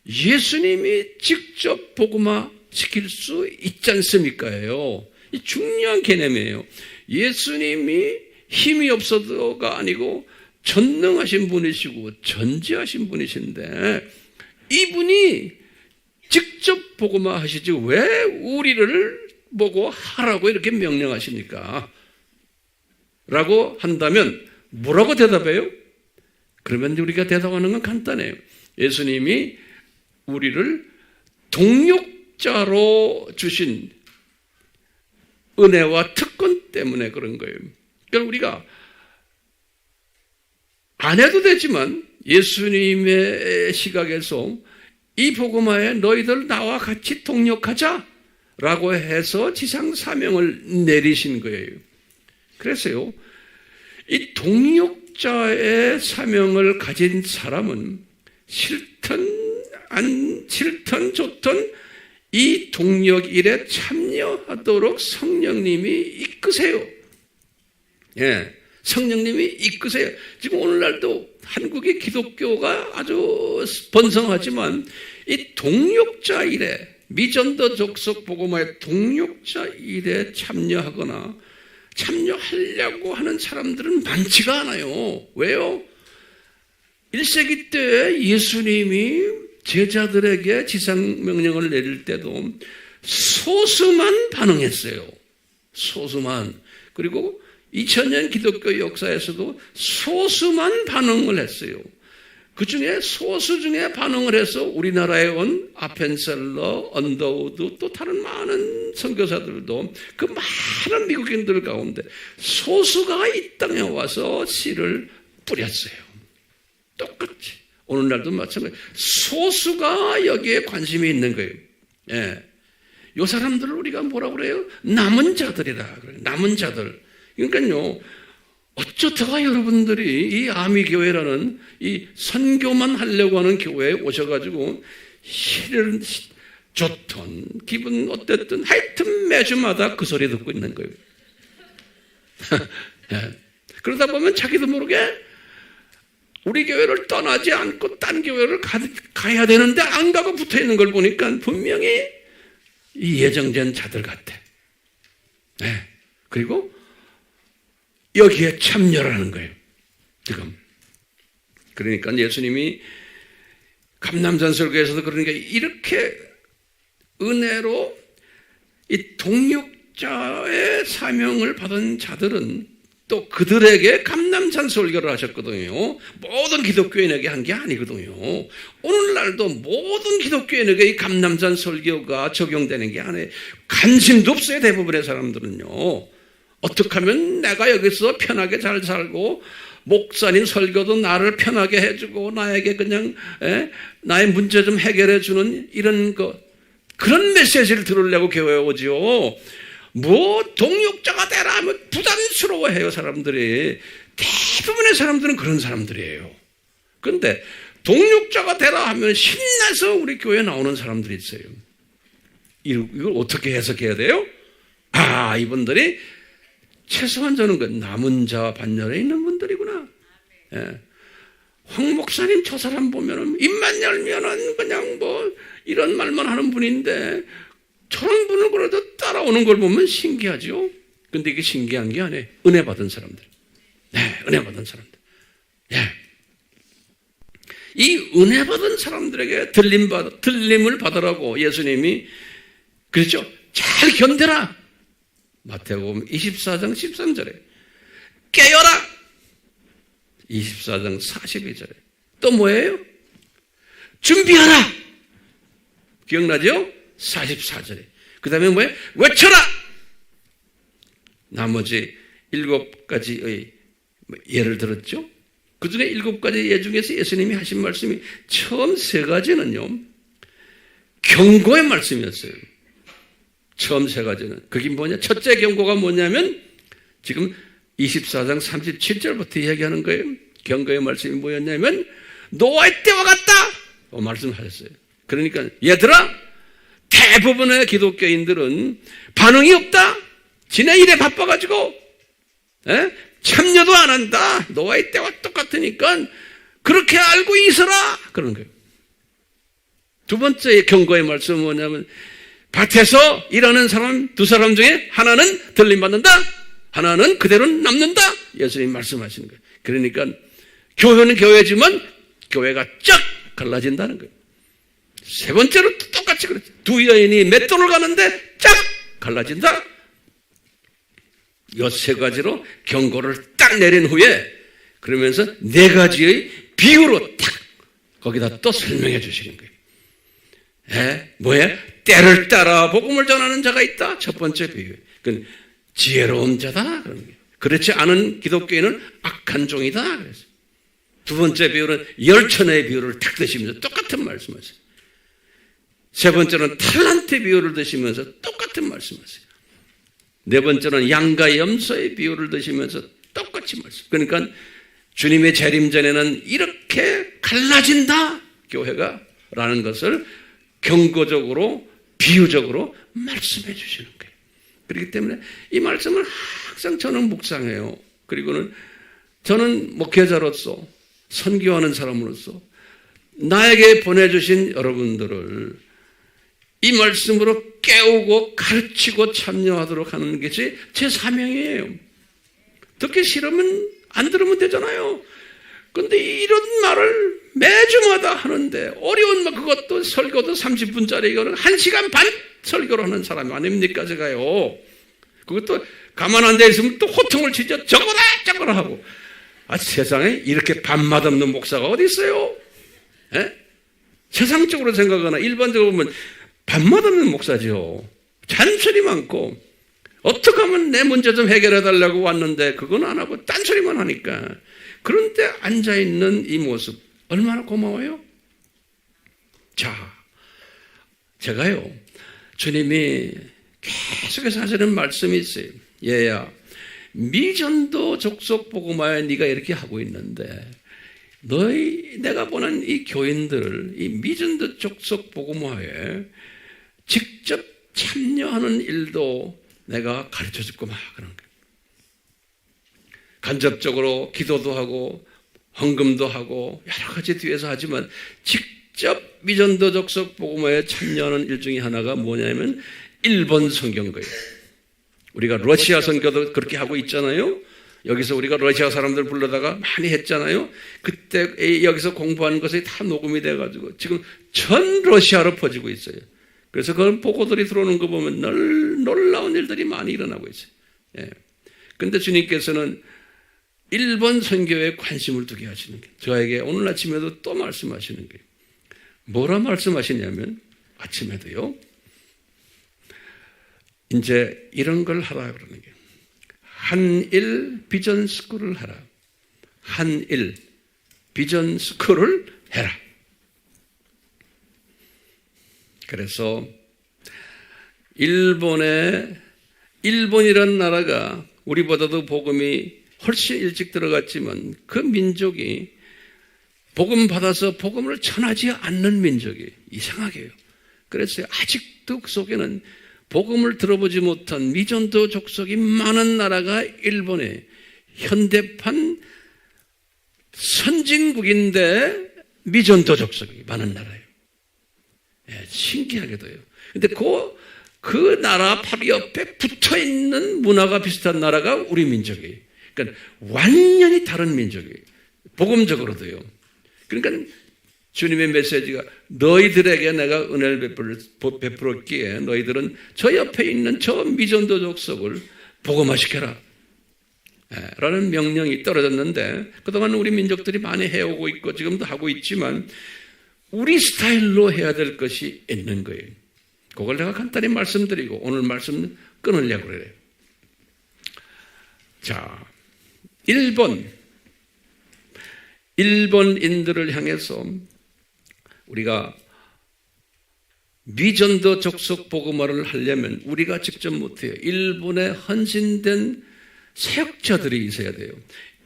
S1: 예수님이 직접 복음화 시킬 수 있지 않습니까요? 이 중요한 개념이에요. 예수님이 힘이 없어도가 아니고 전능하신 분이시고 전지하신 분이신데 이분이 직접 복음화 하시지 왜 우리를 보고 하라고 이렇게 명령하십니까? 라고 한다면 뭐라고 대답해요? 그러면 우리가 대답하는 건 간단해요. 예수님이 우리를 동역자로 주신 은혜와 특권 때문에 그런 거예요. 그러니까 우리가 안 해도 되지만 예수님의 시각에서 이 복음화에 너희들 나와 같이 동역하자라고 해서 지상 사명을 내리신 거예요. 그래서요, 이 동역자의 사명을 가진 사람은 싫든 좋든 이 동역 일에 참여하도록 성령님이 이끄세요. 성령님이 이끄세요. 지금 오늘날도 한국의 기독교가 아주 번성하지만 이 동역자 일에, 미전도 족속 복음화의 동역자 일에 참여하거나 참여하려고 하는 사람들은 많지가 않아요. 왜요? 1세기 때 예수님이 제자들에게 지상명령을 내릴 때도 소수만 반응했어요. 소수만. 그리고 2000년 기독교 역사에서도 소수만 반응을 했어요. 그 중에 소수 중에 반응을 해서 우리나라에 온 아펜셀러, 언더우드 또 다른 많은 선교사들도 그 많은 미국인들 가운데 소수가 이 땅에 와서 씨를 뿌렸어요. 똑같이. 오늘날도 마찬가지. 소수가 여기에 관심이 있는 거예요. 예. 요 사람들을 우리가 뭐라고 그래요? 남은 자들이라 그래요. 남은 자들. 그러니까요, 어쩌다가 여러분들이 이 아미교회라는 이 선교만 하려고 하는 교회에 오셔가지고 실은 좋던 기분 어땠든 하여튼 매주마다 그 소리 듣고 있는 거예요. 예. 그러다 보면 자기도 모르게 우리 교회를 떠나지 않고 딴 교회를 가야 되는데 안 가고 붙어 있는 걸 보니까 분명히 이 예정된 자들 같아. 네. 그리고 여기에 참여라는 거예요. 지금. 그러니까 예수님이 감람산 설교에서도 그러니까 이렇게 은혜로 이 동역자의 사명을 받은 자들은 또 그들에게 감람산 설교를 하셨거든요. 모든 기독교인에게 한 게 아니거든요. 오늘날도 모든 기독교인에게 이 감람산 설교가 적용되는 게 아니에요. 관심도 없어요. 대부분의 사람들은요. 어떻게 하면 내가 여기서 편하게 잘 살고 목사님 설교도 나를 편하게 해주고 나에게 그냥 나의 문제 좀 해결해 주는 이런 그런 메시지를 들으려고 교회에 오죠. 뭐 동역자가 되라 하면 부담스러워해요. 사람들이. 대부분의 사람들은 그런 사람들이에요. 그런데 동역자가 되라 하면 신나서 우리 교회에 나오는 사람들이 있어요. 이걸 어떻게 해석해야 돼요? 이분들이 최소한 저는 남은 자 반열에 있는 분들이구나. 예. 황 목사님 저 사람 보면은 입만 열면은 그냥 뭐 이런 말만 하는 분인데 저런 분을 그래도 따라오는 걸 보면 신기하죠. 근데 이게 신기한 게 아니에요. 은혜 받은 사람들. 네, 은혜 받은 사람들. 예. 이 은혜 받은 사람들에게 들림을 받으라고 예수님이 그렇죠. 잘 견뎌라. 마태복음 24장 13절에 깨어라. 24장 42절에 또 뭐예요? 준비하라. 기억나죠? 44절에. 그 다음에 뭐예요? 외쳐라! 나머지 7가지의 예를 들었죠? 그 중에 7가지 예 중에서 예수님이 하신 말씀이 처음 3가지는요, 경고의 말씀이었어요. 처음 3가지는. 그게 뭐냐? 첫째 경고가 뭐냐면, 지금 24장 37절부터 이야기하는 거예요. 경고의 말씀이 뭐였냐면, 노아의 때와 같다! 말씀하셨어요. 그러니까, 얘들아! 대부분의 기독교인들은 반응이 없다. 지네 일에 바빠가지고 참여도 안 한다. 노아의 때와 똑같으니까 그렇게 알고 있어라. 그런 거예요. 두 번째 경고의 말씀은 뭐냐면 밭에서 일하는 사람 2사람 중에 하나는 들림받는다. 하나는 그대로 남는다. 예수님 말씀하시는 거예요. 그러니까 교회는 교회지만 교회가 쫙 갈라진다는 거예요. 세 번째로 똑같이 그렇죠. 2 여인이 맷돈을 가는데 쫙 갈라진다. 이 3가지로 경고를 딱 내린 후에 그러면서 4가지의 비유로 딱 거기다 또 설명해 주시는 거예요. 뭐예요? 때를 따라 복음을 전하는 자가 있다. 첫 번째 비유. 그건 지혜로운 자다. 그런 거예요. 그렇지 않은 기독교인은 악한 종이다. 그래서 두 번째 비유는 열천의 비유를 탁 드시면서 똑같은 말씀하세요. 세 번째는 탈란트 비유를 드시면서 똑같은 말씀하세요. 네 번째는 양과 염소의 비유를 드시면서 똑같이 말씀. 그러니까 주님의 재림 전에는 이렇게 갈라진다 교회가 라는 것을 경고적으로 비유적으로 말씀해 주시는 거예요. 그렇기 때문에 이 말씀을 항상 저는 묵상해요. 그리고는 저는 목회자로서 선교하는 사람으로서 나에게 보내주신 여러분들을 이 말씀으로 깨우고 가르치고 참여하도록 하는 것이 제 사명이에요. 듣기 싫으면 안 들으면 되잖아요. 그런데 이런 말을 매주마다 하는데 어려운 말, 그것도 설교도 30분짜리 이거는 1시간 반 설교를 하는 사람이 아닙니까 제가요. 그것도 가만 앉아 있으면 또 호통을 치죠. 저거라 하고. 세상에 이렇게 밥맛 없는 목사가 어디 있어요? 에? 세상적으로 생각하나 일반적으로 보면 밥맛 없는 목사죠. 잔소리 많고 어떻게 하면 내 문제 좀 해결해 달라고 왔는데 그건 안 하고 딴소리만 하니까. 그런데 앉아있는 이 모습 얼마나 고마워요? 자, 제가요 주님이 계속해서 하시는 말씀이 있어요. 얘야, 미전도 족속 복음화에 네가 이렇게 하고 있는데 내가 보는 이 교인들을 이 미전도 족속 복음화에 직접 참여하는 일도 내가 가르쳐줄 거마 그런 거예요. 간접적으로 기도도 하고 헌금도 하고 여러 가지 뒤에서 하지만 직접 미전도 족속 복음화에 참여하는 일 중에 하나가 뭐냐면 일본 선교인 거예요. 우리가 러시아 선교도 그렇게 하고 있잖아요. 여기서 우리가 러시아 사람들 불러다가 많이 했잖아요. 그때 여기서 공부하는 것이 다 녹음이 돼가지고 지금 전 러시아로 퍼지고 있어요. 그래서 그런 보고들이 들어오는 거 보면 놀라운 일들이 많이 일어나고 있어요. 그런데 주님께서는 일본 선교에 관심을 두게 하시는 거예요. 저에게 오늘 아침에도 또 말씀하시는 거예요. 뭐라 말씀하시냐면 아침에도요. 이제 이런 걸 하라 그러는 거예요. 한일 비전 스쿨을 하라. 한일 비전 스쿨을 해라. 그래서 일본이라는 나라가 우리보다도 복음이 훨씬 일찍 들어갔지만 그 민족이 복음 받아서 복음을 전하지 않는 민족이 이상하게요. 그래서 아직도 그 속에는 복음을 들어보지 못한 미전도 족속이 많은 나라가 일본의 현대판 선진국인데 미전도 족속이 많은 나라예요. 신기하게도요. 근데 그 나라 바로 옆에 붙어 있는 문화가 비슷한 나라가 우리 민족이에요. 그러니까 완전히 다른 민족이에요. 복음적으로도요. 그러니까 주님의 메시지가 너희들에게 내가 은혜를 베풀었기에 너희들은 저 옆에 있는 저 미전도 족속을 복음화시켜라 라는 명령이 떨어졌는데 그동안 우리 민족들이 많이 해오고 있고 지금도 하고 있지만 우리 스타일로 해야 될 것이 있는 거예요. 그걸 내가 간단히 말씀드리고 오늘 말씀 끊으려고 그래요. 자, 일본인들을 향해서 우리가 미전도 족속 복음화를 하려면 우리가 직접 못해요. 일본에 헌신된 사역자들이 있어야 돼요.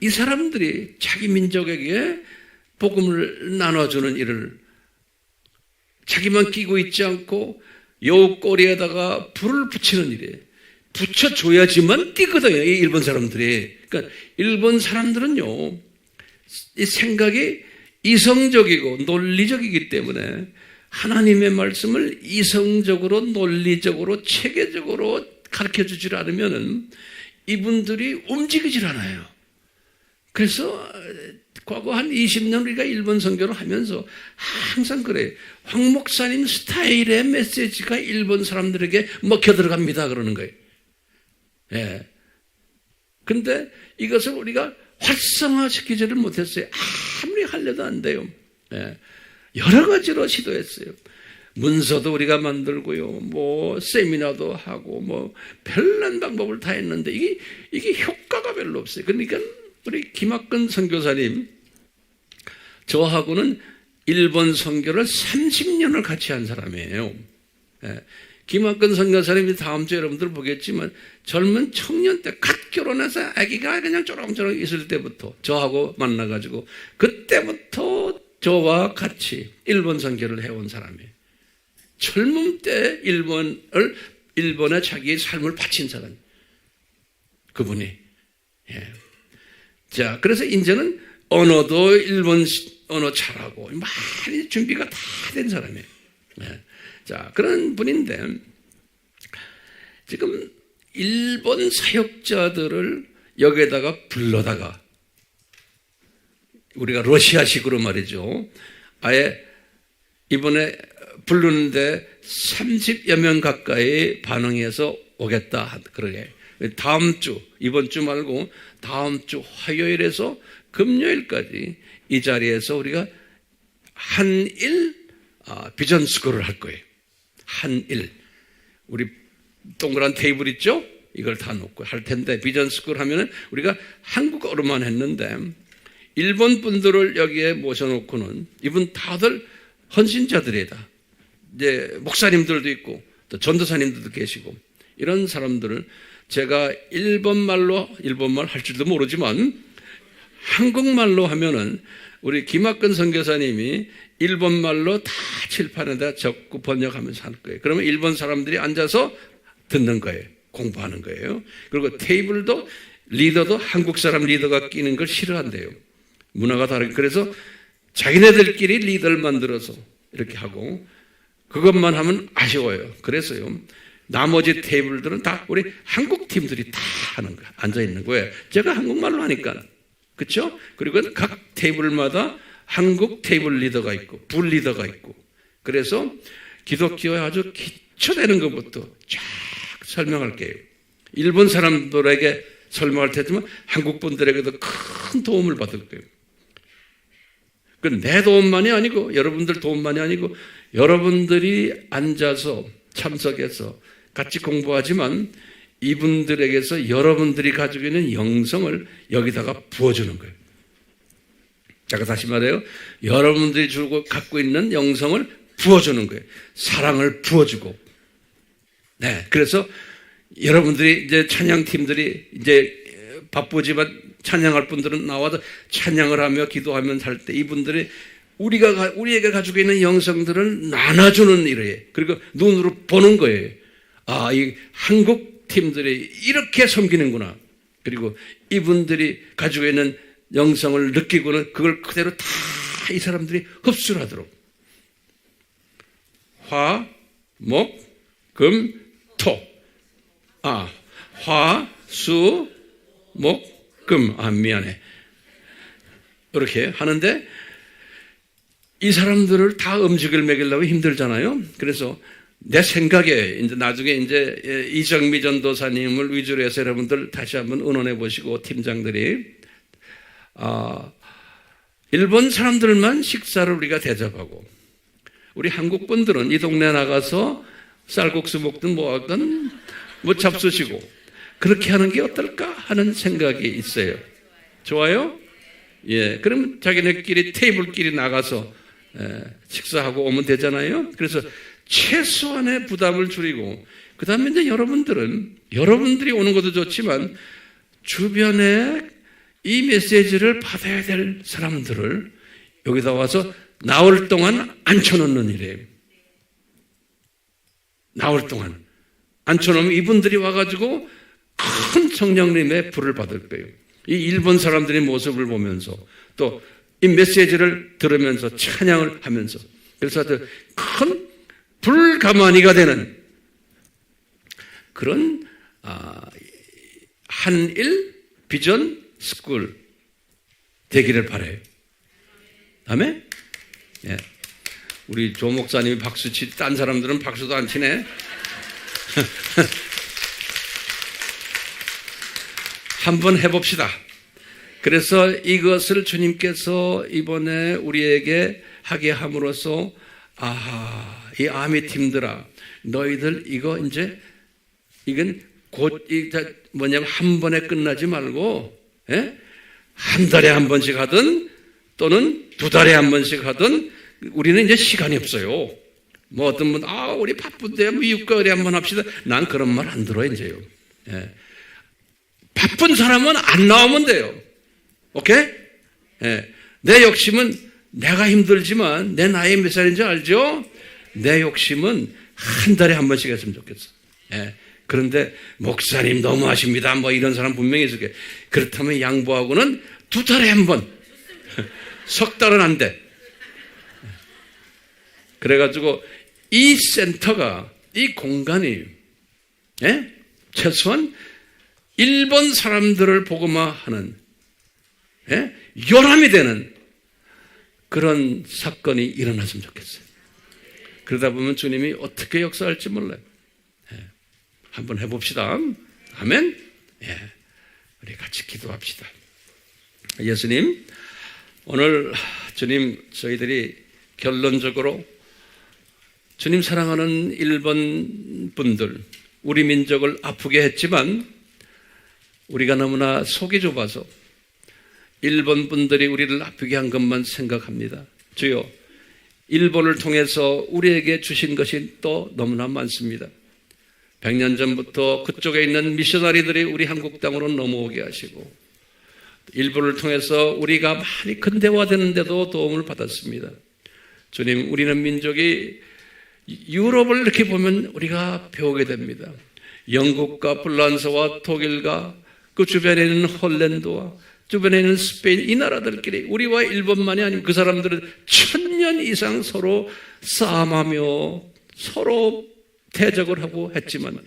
S1: 이 사람들이 자기 민족에게 복음을 나눠주는 일을 자기만 끼고 있지 않고 요 꼬리에다가 불을 붙이는 일이에요. 붙여줘야지만 뛰거든요. 이 일본 사람들이. 그러니까 일본 사람들은요. 이 생각이 이성적이고 논리적이기 때문에 하나님의 말씀을 이성적으로 논리적으로 체계적으로 가르쳐주질 않으면 이분들이 움직이질 않아요. 그래서 과거 한 20년 우리가 일본 선교를 하면서 항상 그래요. 황 목사님 스타일의 메시지가 일본 사람들에게 먹혀 들어갑니다 그러는 거예요. 예. 근데 이것을 우리가 활성화시키지를 못했어요. 아무리 하려도 안 돼요. 예. 여러 가지로 시도했어요. 문서도 우리가 만들고요. 뭐 세미나도 하고 뭐 별난 방법을 다 했는데 이게 효과가 별로 없어요. 그러니까 우리 김학근 선교사님 저하고는 일본 선교를 30년을 같이 한 사람이에요. 예. 김학근 선교사님이 다음 주에 여러분들 보겠지만 젊은 청년 때 갓 결혼해서 아기가 그냥 쪼롱쪼롱 있을 때부터 저하고 만나가지고 그때부터 저와 같이 일본 선교를 해온 사람이에요. 젊음 때 일본에 자기의 삶을 바친 사람. 그분이. 예. 자, 그래서 이제는 언어도 일본 언어 잘하고 많이 준비가 다 된 사람이에요. 자, 그런 분인데 지금 일본 사역자들을 여기에다가 불러다가 우리가 러시아식으로 말이죠. 아예 이번에 부르는데 30여 명 가까이 반응해서 오겠다. 그러게. 다음 주, 이번 주 말고 다음 주 화요일에서 금요일까지 이 자리에서 우리가 한일 비전 스쿨을 할 거예요. 한일. 우리 동그란 테이블 있죠? 이걸 다 놓고 할 텐데 비전 스쿨 하면은 우리가 한국어로만 했는데 일본 분들을 여기에 모셔놓고는 이분 다들 헌신자들이다. 이제 목사님들도 있고 또 전도사님들도 계시고 이런 사람들을 제가 일본말 할 줄도 모르지만 한국말로 하면은 우리 김학근 선교사님이 일본말로 다 칠판에다 적고 번역하면서 할 거예요. 그러면 일본 사람들이 앉아서 듣는 거예요. 공부하는 거예요. 그리고 테이블도 리더도 한국 사람 리더가 끼는 걸 싫어한대요. 문화가 다르게. 그래서 자기네들끼리 리더를 만들어서 이렇게 하고 그것만 하면 아쉬워요. 그래서요. 나머지 테이블들은 다 우리 한국 팀들이 다 하는 거예요. 앉아 있는 거예요. 제가 한국말로 하니까. 그렇죠? 그리고 각 테이블마다 한국 테이블 리더가 있고 불 리더가 있고 그래서 기독교에 아주 기초되는 것부터 쫙 설명할게요. 일본 사람들에게 설명할 테지만 한국 분들에게도 큰 도움을 받을 거예요. 내 도움만이 아니고 여러분들 도움만이 아니고 여러분들이 앉아서 참석해서 같이 공부하지만 이분들에게서 여러분들이 가지고 있는 영성을 여기다가 부어주는 거예요. 제가 다시 말해요. 여러분들이 갖고 있는 영성을 부어주는 거예요. 사랑을 부어주고. 네. 그래서 여러분들이 이제 찬양팀들이 이제 바쁘지만 찬양할 분들은 나와서 찬양을 하며 기도하면서 할 때 이분들이 우리에게 가지고 있는 영성들을 나눠주는 일이에요. 그리고 눈으로 보는 거예요. 아, 이 한국 팀들이 이렇게 섬기는구나. 그리고 이분들이 가지고 있는 영성을 느끼고는 그걸 그대로 다 이 사람들이 흡수를 하도록. 화, 목, 금, 토. 화, 수, 목, 금. 미안해. 이렇게 하는데 이 사람들을 다 음식을 먹이려고 힘들잖아요. 그래서 내 생각에 이제 나중에 이제 이정미 전도사님을 위주로 해서 여러분들 다시 한번 의논해 보시고 팀장들이 일본 사람들만 식사를 우리가 대접하고 우리 한국 분들은 이 동네 나가서 쌀국수 먹든 뭐 하든 뭐 잡수시고 그렇게 하는 게 어떨까 하는 생각이 있어요. 좋아요? 예, 그럼 자기네끼리 테이블끼리 나가서 식사하고 오면 되잖아요. 그래서 최소한의 부담을 줄이고 그 다음에 이제 여러분들이 오는 것도 좋지만 주변에 이 메시지를 받아야 될 사람들을 여기다 와서 나올 동안 앉혀놓는 일이에요. 나올 동안 앉혀놓으면 이분들이 와가지고 큰 성령님의 불을 받을 거예요. 이 일본 사람들의 모습을 보면서 또 이 메시지를 들으면서 찬양을 하면서 그래서 큰 불가마니가 되는 그런 한일 비전 스쿨 되기를 바라요. 아멘? 예. 우리 조 목사님이 박수 치지 딴 사람들은 박수도 안 치네. 한번 해봅시다. 그래서 이것을 주님께서 이번에 우리에게 하게 함으로써 이 아미 팀들아 너희들 이거 이제 이건 곧 뭐냐면 한 번에 끝나지 말고 한 달에 한 번씩 하든 또는 두 달에 한 번씩 하든 우리는 이제 시간이 없어요. 뭐 어떤 분 우리 바쁜데 뭐 6개월에 한 번 합시다. 난 그런 말 안 들어 이제요. 바쁜 사람은 안 나오면 돼요. 오케이? 내 욕심은 내가 힘들지만 내 나이 몇 살인지 알죠? 내 욕심은 한 달에 한 번씩 했으면 좋겠어. 그런데 목사님 너무하십니다. 뭐 이런 사람 분명히 있을 거예요. 그렇다면 양보하고는 2달에 한 번. 석 달은 안 돼. 그래가지고 이 센터가, 이 공간이, 예? 최소한 일본 사람들을 복음화하는, 예? 요람이 되는 그런 사건이 일어났으면 좋겠어요. 그러다 보면 주님이 어떻게 역사할지 몰라요. 예. 한번 해봅시다. 아멘. 예. 우리 같이 기도합시다. 예수님, 오늘 주님, 저희들이 결론적으로 주님 사랑하는 일본 분들, 우리 민족을 아프게 했지만 우리가 너무나 속이 좁아서 일본 분들이 우리를 아프게 한 것만 생각합니다. 주여, 일본을 통해서 우리에게 주신 것이 또 너무나 많습니다. 100년 전부터 그쪽에 있는 미셔너리들이 우리 한국 땅으로 넘어오게 하시고, 일본을 통해서 우리가 많이 근대화되는데도 도움을 받았습니다. 주님, 우리는 민족이 유럽을 이렇게 보면 우리가 배우게 됩니다. 영국과 프랑스와 독일과 그 주변에 있는 홀랜드와 주변에 있는 스페인, 이 나라들끼리 우리와 일본만이 아니고 그 사람들은 1000년 이상 서로 싸움하며 서로 대적을 하고 했지만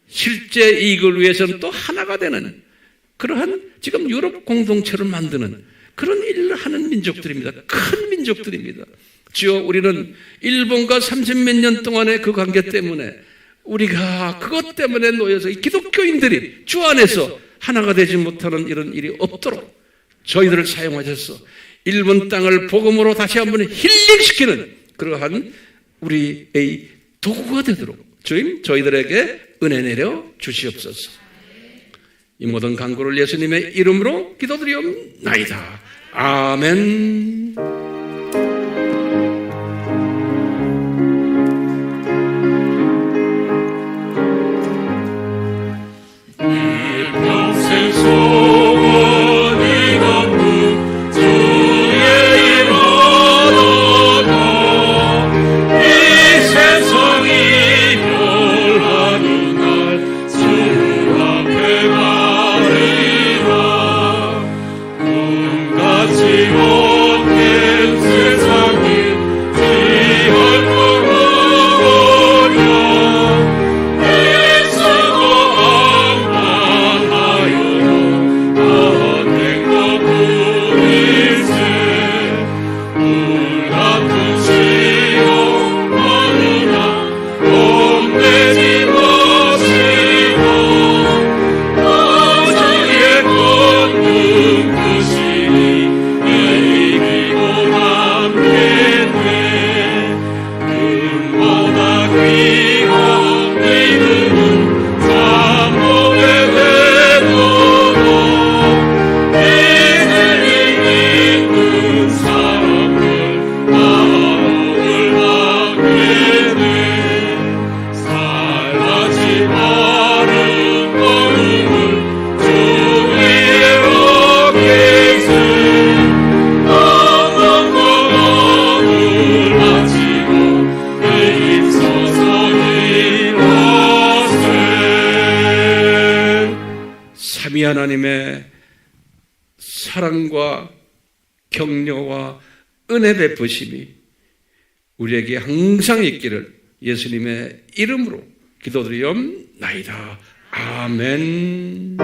S1: 실제 이익을 위해서는 또 하나가 되는 그러한 지금 유럽 공동체를 만드는 그런 일을 하는 민족들입니다. 큰 민족들입니다. 주여, 우리는 일본과 30몇 년 동안의 그 관계 때문에 우리가 그것 때문에 놓여서 기독교인들이 주 안에서 하나가 되지 못하는 이런 일이 없도록 저희들을 사용하셔서 일본 땅을 복음으로 다시 한번 힐링시키는 그러한 우리의 도구가 되도록 주님, 저희들에게 은혜 내려 주시옵소서. 이 모든 간구를 예수님의 이름으로 기도드리옵나이다. 아멘. 하나님의 사랑과 격려와 은혜 베푸심이 우리에게 항상 있기를 예수님의 이름으로 기도드리옵나이다. 아멘.